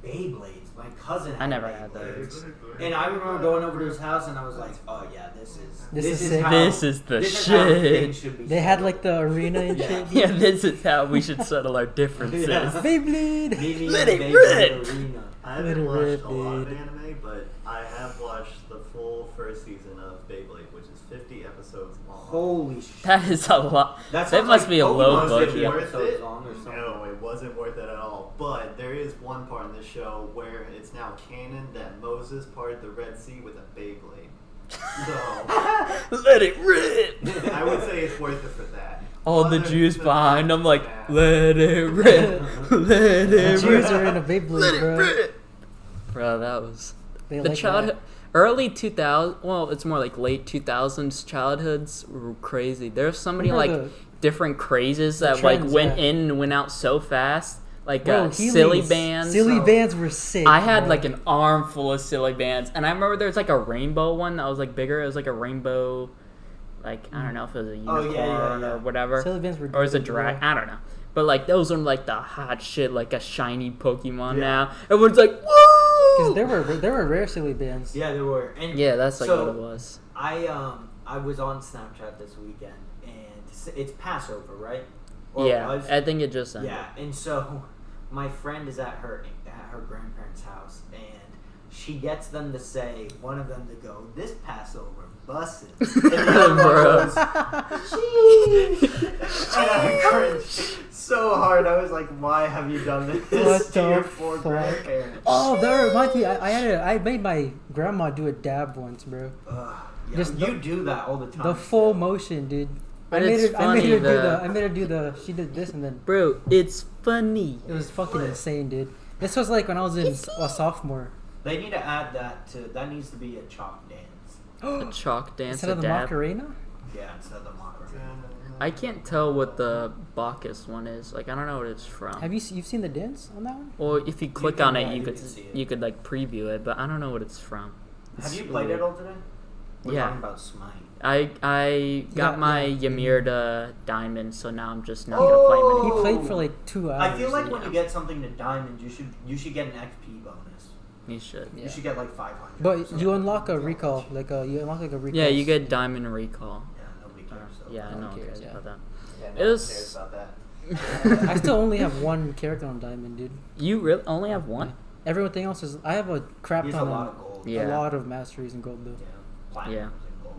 Beyblades. My cousin had I never had Beyblades. those. And I remember going over to his house and I was like, oh yeah, this is is sick. how, This is the this is how shit. things should be They had settled. like the arena and Yeah. shit. Yeah, this is how we should settle our differences. Yeah. Beyblade. Me Let and it Beyblade rip. Arena. I haven't Little watched Red a lot of Blade. anime, but I have watched the full first season of Beyblade, which is 50 episodes long. Holy shit. That is a lot. That sounds must like be a low Pokemon's budget. 50 Worth episodes it? long or something. No, it wasn't worth it at all. But there is one part in the show where it's now canon that Moses parted the Red Sea with a Beyblade. So Let it rip. I would say it's worth it for that. All the Other Jews than behind, that, I'm like, nah. let it rip. Let The it Jews rip. are in a Beyblade, Let it bro. rip. Bro, that was They the like childhood. that. Early 2000, well, it's more like late 2000s childhoods were crazy. There's so many like Remember different crazes the that trends, like went yeah. in and went out so fast. Like Bro, silly Heelys. bands. Silly So- bands were sick. I had bro. like an arm full of silly bands, and I remember there was like a rainbow one that was like bigger. It was like a rainbow, like I don't know if it was a Oh, unicorn yeah. or whatever, Silly bands were or is it good, bro. dragon? I don't know. But like those are like the hot shit, like a shiny Pokemon Yeah. now. Everyone's like, woo! Because there were rare silly bands. Yeah, there were. And Yeah, that's like so, what it was. I was on Snapchat this weekend, and it's Passover, right? Yeah, was? I think it just ended. Yeah, and so my friend is at her grandparents' house, and she gets them to say, one of them to go, "This Passover busted," and the other one goes, "Sheesh." And I cringed so hard. I was like, "Why have you done this What to your the poor fuck? grandparents?" Oh, that reminds me. I made my grandma do a dab once, bro. Yeah, Just you do that all the time. The full too. motion, dude. But I made it's her. I made funny, her do the- I made her do the. She did this and then Bro, it's funny. it was fucking insane, dude. This was like when I was in a sophomore. They need to add that to. That needs to be a chalk dance. A chalk dance, Instead a of the dab. Macarena. Yeah, instead of the Macarena. I can't tell what the Bacchus one is. Like, I don't know what it's from. Have you've seen the dance on that one? Well, if you click can- on it, yeah, you you could can see it. you could like preview it, but I don't know what it's from. Have you It's played weird. it all today? We're Yeah. talking about Smite. I got Yeah, my yeah. Yamirda diamond, so now I'm just not gonna play him He anymore. played for like 2 hours. I feel like when yeah. you get something to diamond, you should get an XP bonus. You should. Yeah. You should get like 500. or But something. you unlock a recall, you unlock like a recall. Yeah, you get diamond recall. Yeah, nobody cares. So. Yeah, No no one one cares, cares yeah. about that. Yeah, It no one was- cares about that. I still only have one character on diamond, dude. You really only have one? Everything else is. I have a crap Use a ton lot of of gold. Yeah. a lot of masteries and gold though. Yeah. Platinums Yeah. and golds.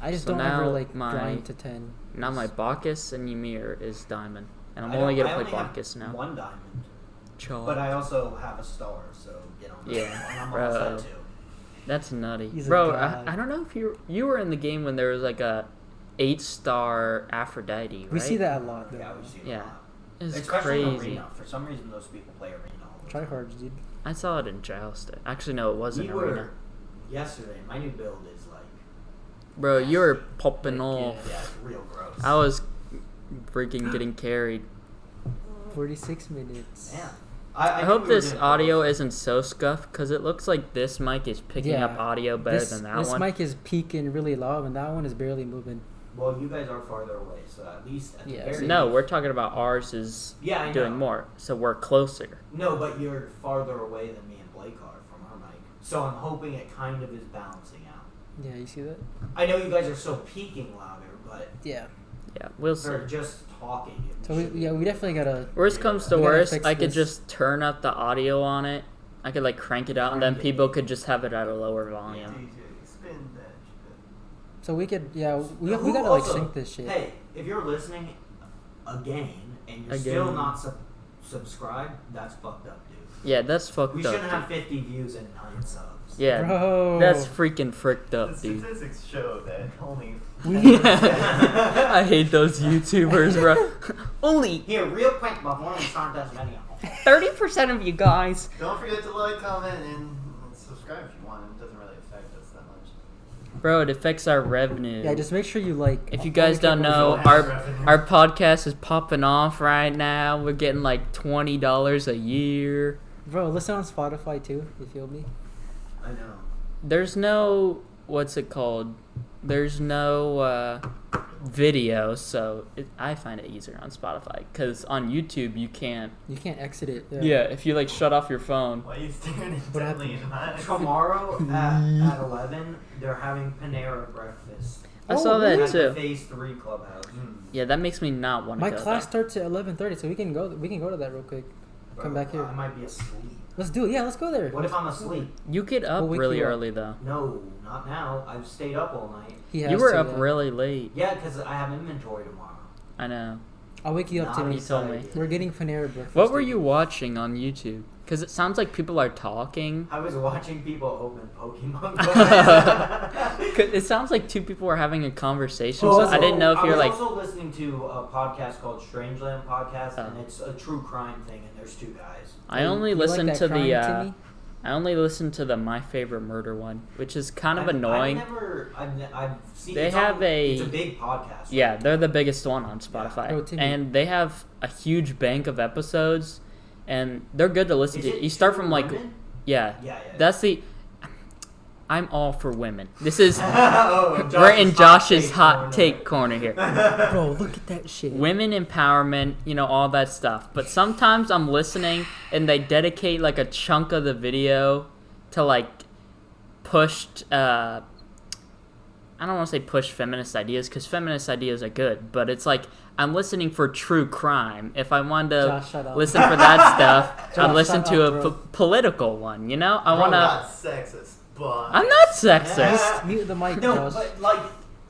I just So don't ever now like my- grind to 10. Now my Bacchus and Ymir is diamond, and I'm I only don't- gonna I play only have Bacchus now. One diamond, Chalk. but I also have a star, so get on that. Yeah, And I'm bro. almost at 2. That's nutty, He's a bro. god. I don't know if you were in the game when there was like a 8-star Aphrodite. Right? We see that a lot though. Yeah, we see it Yeah. a lot. It's Especially in crazy. arena. For some reason, those people play arena all the Try time. hards, dude. I saw it in Jousted. Actually, no, it wasn't We arena. were yesterday. My new build is like. Bro, you were popping off. Yeah, it's real gross. I was freaking getting carried. 46 minutes. Yeah. I knew hope we were this doing audio close. isn't so scuffed because it looks like this mic is picking Yeah. up audio better This, than that this one. mic is peaking really loud, and that one is barely moving. Well, you guys are farther away, so at least at Yeah, the very No, least- we're talking about ours is Yeah, I doing know. more, so we're closer. No, but you're farther away than me and Blake are from our mic. So I'm hoping it kind of is balancing out. Yeah, you see that? I know you guys are still peaking louder, but Yeah. Yeah, we'll see. for just talking, it So should be- we definitely gotta. Worst comes to We gotta worst, fix I could this. just turn up the audio on it. I could like crank it out, and then Crank it. people could just have it at a lower volume. DJ, spin that shit. So we could, we Who gotta like also- sync this shit. Hey, if you're listening again and you're Again. still not subscribed, that's fucked up, dude. Yeah, that's fucked We up. shouldn't have dude. 50 views and 9 subs. Yeah, Bro. that's freaking fricked The up, dude. statistics show that only I hate those YouTubers, bro. Only Here, real quick, before we start this video. 30% of you guys. Don't forget to like, comment, and subscribe if you want. It doesn't really affect us that much. Bro, it affects our revenue. Yeah, just make sure you like. If you guys don't know, have our revenue. our podcast is popping off right now. We're getting like $20 a year. Bro, listen on Spotify too. You feel me? I know. There's no what's it called? There's no video, so I find it easier on Spotify because on YouTube you can't. You can't exit it. Yeah, if you like shut off your phone. Why are you staring What intently into my eyes? Tomorrow at 11, they're having Panera breakfast. I saw really? that At the too. Phase 3 clubhouse. Yeah, that makes me not want to My go class there. starts at 11:30, so we can go. We can go to that real quick. Come back here. I might be asleep. Let's do it. Yeah, let's go there. What if I'm asleep? You get up We'll wake really you up. early though. No, not now. I've stayed up all night. He has You were to, up yeah. really late. Yeah, because I have inventory tomorrow. I know. I'll wake you up, Not Timmy. You told me. excited. We're getting Panera breakfast. What were you watching on YouTube? Because it sounds like people are talking. I was watching people open Pokemon Go. 'Cause it sounds like two people were having a conversation, so I didn't know if you're I like. was also listening to a podcast called Strangeland Podcast, Oh. and it's a true crime thing, and there's 2 guys. I only You like listened that to crime, the. Timmy? I only listened to the My Favorite Murder one, which is kind of annoying. I've seen. They it's have on, a- It's a big podcast. Yeah, they're the biggest one on Spotify, Oh, Timmy. and they have a huge bank of episodes, and they're good to listen Is to. it You start two from like, women? yeah, Yeah. that's the. I'm all for women. This is Oh, we're in Josh's take hot corner. take corner here. Bro, look at that shit. Women empowerment, all that stuff. But sometimes I'm listening and they dedicate like a chunk of the video to like pushed. I don't want to say push feminist ideas because feminist ideas are good, but it's like I'm listening for true crime. If I wanted to Josh, shut up. listen for that stuff, Josh, I'd listen shut to up, a bro. political one. I I'm want to. not sexist, but I'm not sexist. Mute the mic, No, Josh. but like,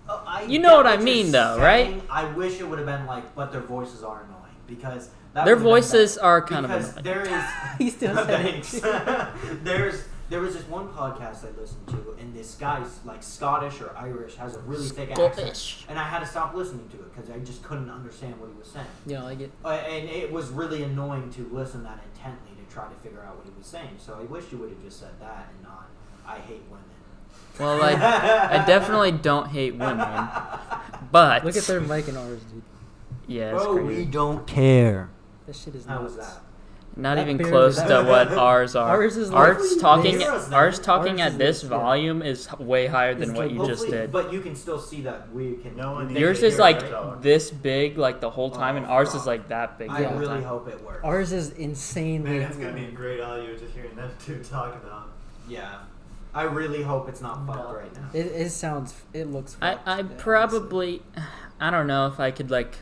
I You know get what I you're mean, though, saying. right? I wish it would have been like, but their voices are annoying because that Their would have been voices better. are kind of because annoying. there is. He still said Thanks. There was this one podcast I listened to, and this guy's like Scottish or Irish, has a really thick accent, Scottish. and I had to stop listening to it because I just couldn't understand what he was saying. Yeah, I get. And it was really annoying to listen that intently to try to figure out what he was saying. So I wish you would have just said that and not, I hate women. Well, I definitely don't hate women, but Look at their mic and ours, dude. yeah, it's Bro, crazy. we don't care. That shit is How nuts. was that? Not That even barely- close to that- what ours are. Ours is like Ours talking, this. ours talking Ours at is this this, yeah. volume is way higher than It's what like- you just Hopefully- did. But you can still see that we can. No one they needs Yours can is hear like it, right? this big, like the whole time, and Oh, ours fuck. is like that big. I the whole really time. hope it works. Ours is insanely. man, it's gonna be great audio just hearing them two talk about. Yeah. I really hope it's not fucked right now. It sounds. It looks. fucked, I yeah, probably, I don't know if I could like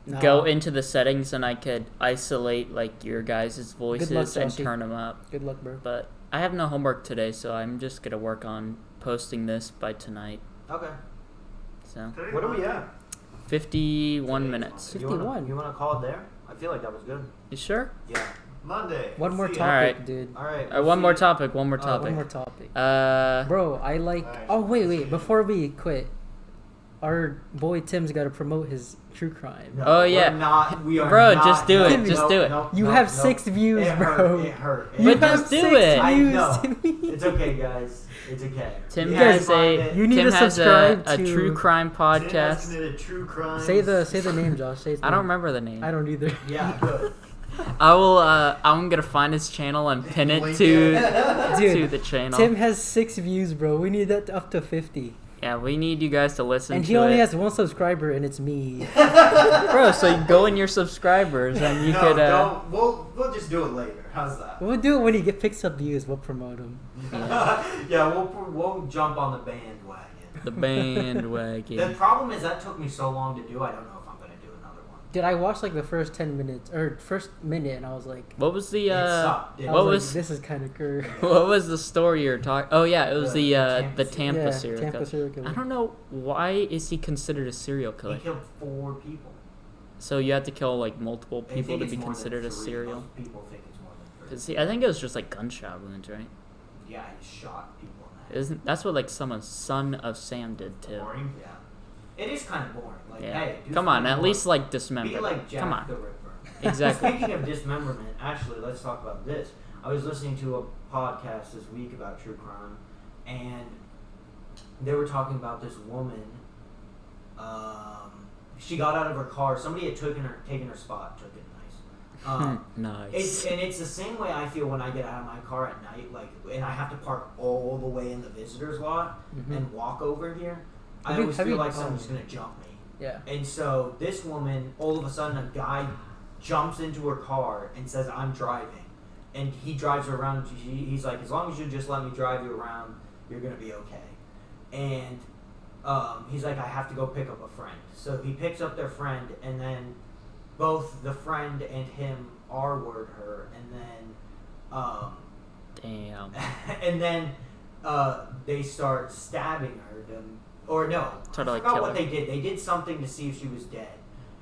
honestly. go Nah. into the settings and I could isolate like your guys' voices and Joshy. turn them up. Good luck, bro. But I have no homework today, so I'm just gonna work on posting this by tonight. Okay. So What are we at? 51 minutes. You wanna- 51. You want to call it there? I feel like that was good. You sure? Yeah. Monday. One more See topic, ya. Alright. dude. All right. One more topic. One more Oh, topic. One more topic. Bro. Bro, I like. Alright. Oh wait. Before we quit, our boy Tim's got to promote his true crime. No, Oh, we're yeah. not, we are Bro, not, just do no, it, no, just do it. no, You no, have no. 6 views, It bro. Hurt, it hurt. You But have just do 6 it. I views, know. Timmy. It's okay, guys. It's okay. Tim You has guys find a it. You need Tim to has subscribe a to- true crime Tim has podcast. committed true crimes. Say the name, Josh. Say his I don't name. remember the name. I don't either. Yeah, good. I will. I'm gonna find his channel and pin it Link to it. Dude, the channel. Tim has 6 views, bro. We need that up to 50. Yeah, we need you guys to listen And to he only it. has 1 subscriber, and it's me. Bro, so you go in your subscribers and you no, could. don't. We'll just do it later. How's that? We'll do it when he picks up views. We'll promote him. Yeah, we'll jump on the bandwagon. The The bandwagon. problem is that took me so long to do. I don't know if I'm gonna do another one. Dude, I watched like the first 10 minutes or first minute, and I was like, What was the? It sucked. I What was was? like, this is kind of cool. What was the story you're talking? Oh yeah, it was the Tampa Yeah, serial Tampa killer. serial killer. I don't know why is he considered a serial He killer. killed 4 people. So you have to kill like multiple I people think to it's be more than considered a 3. serial. Most people think it's more than 3. 'Cause I think it was just like gunshot wounds, right? Yeah, he shot people in the head. Isn't that's what like someone's son of Sam did too? Boring. Yeah. It is kind of boring. Like, Yeah. hey, do Come on, something at more. least like Be dismember. like Jack Come on. the Ripper. Exactly. Speaking of dismemberment, actually, let's talk about this. I was listening to a podcast this week about true crime, and they were talking about this woman. She got out of her car. Somebody had taken her spot. Took it nice. Nice. It's the same way I feel when I get out of my car at night, like, and I have to park all the way in the visitors lot Mhm. and walk over here. I Have you- always have feel you- like someone's gonna jump me. Yeah. And so this woman, all of a sudden, a guy jumps into her car and says, "I'm driving," and he drives her around. He's like, "As long as you just let me drive you around, you're gonna be okay." And he's like, "I have to go pick up a friend." So he picks up their friend, and then both the friend and him R-word her, Damn. and then they start stabbing her. Or no, Try to, I like, forgot kill what her. they did. They did something to see if she was dead,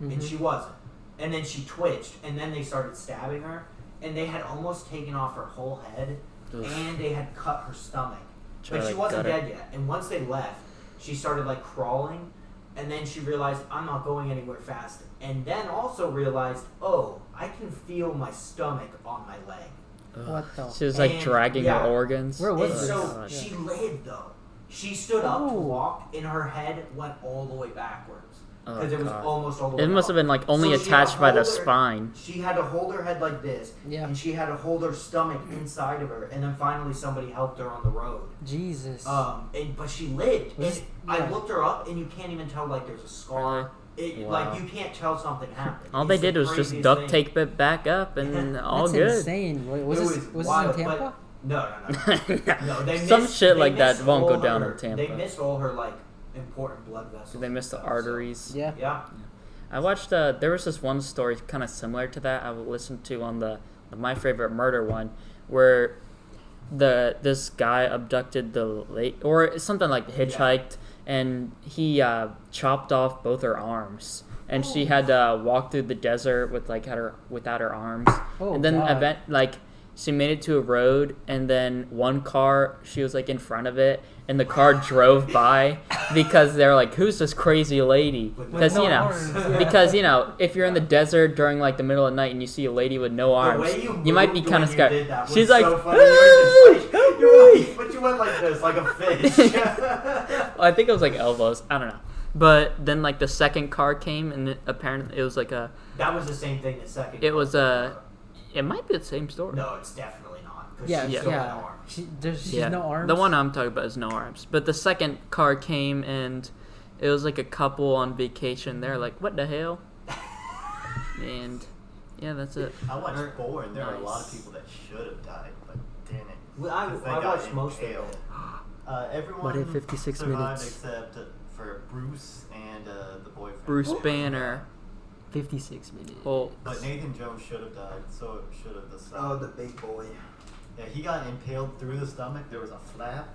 and Mhm. she wasn't. And then she twitched, and then they started stabbing her, and they had almost taken off her whole head, Oof. and they had cut her stomach. Try But to, she like, wasn't gut her. dead yet. And once they left, she started like crawling, and then she realized, I'm not going anywhere fast. And then also realized, oh, I can feel my stomach on my leg. Ugh. What the- She was like And- dragging yeah. her organs. Where was And this? so God. she lived though. She stood up to Oh. walk, and her head went all the way backwards. Oh, because it was God. almost all the way It must have up. been like only So she had to attached by the hold her- spine. She had to hold her head like this, Yeah. and she had to hold her stomach inside of her, and then finally somebody helped her on the road. Jesus. But she lived. Was- And yeah. I looked her up, and you can't even tell like there's a scar. Wow. Like you can't tell something happened. All they It's the did was just craziest duct thing. tape it back up and all That's good. insane. Wait, It was this wild, in Tampa? but- No. No, they Some missed- shit they like that missed won't go all down her- in Tampa. They missed all her like important blood vessels. They missed the and stuff, arteries. Yeah. So, yeah. I watched. There was this one story kind of similar to that I listened to on the My Favorite Murder one, where this guy abducted the late or something like hitchhiked, and he chopped off both her arms, and she had to walk through the desert with without her arms, Oh, and then God. she made it to a road, and then one car, she was like in front of it, and the car drove by because they're like, "Who's this crazy lady?" Because no you know, arms. because you know, if you're in the desert during like the middle of the night and you see a lady with no arms, The way you might be moved kind of when you scared. did that was She's so like, funny. You were just like, but you went like this, like a fish. I think it was like elbows. I don't know. But then like the second car came, and apparently it was like a. That was the same thing. The second. It was a. It might be the same story. No, it's definitely not. 'Cause Yeah, she's yeah. still got arms. She's no arms. The one I'm talking about is no arms. But the second car came, and it was like a couple on vacation. They're like, "What the hell?" And yeah, that's it. I watched 4, and there are a lot of Nice. people that should have died, but didn't. Well, I 'Cause they watched got most of impaled. it. Everyone What if 56 survived minutes? except for Bruce and the boyfriend. Bruce Banner. 56 minutes. Well, But Nathan Jones should have died. So should have the son. Oh, the big boy. Yeah, he got impaled through the stomach. There was a flap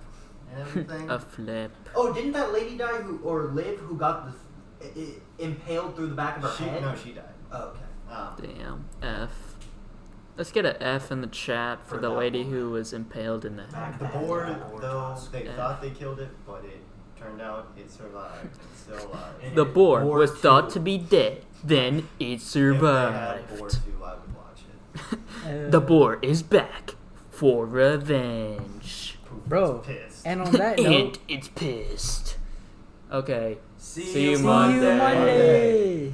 and everything. a flip. Oh, didn't that lady die who got impaled through the back of her head? No, she died. Oh, okay. Damn. F. Let's get an F in the chat for For the that lady woman. who was impaled in the head. The board, though, Tusk. they Yeah. thought they killed it, but it turned out it survived. It's still alive. And The boar Boar was thought 2. to be dead. Then it If they had survived. board 2, I would watch it. The boar is back for revenge. Poof Bro, was pissed. And on that And note, it's pissed. Okay. See See you you see Monday. you Monday.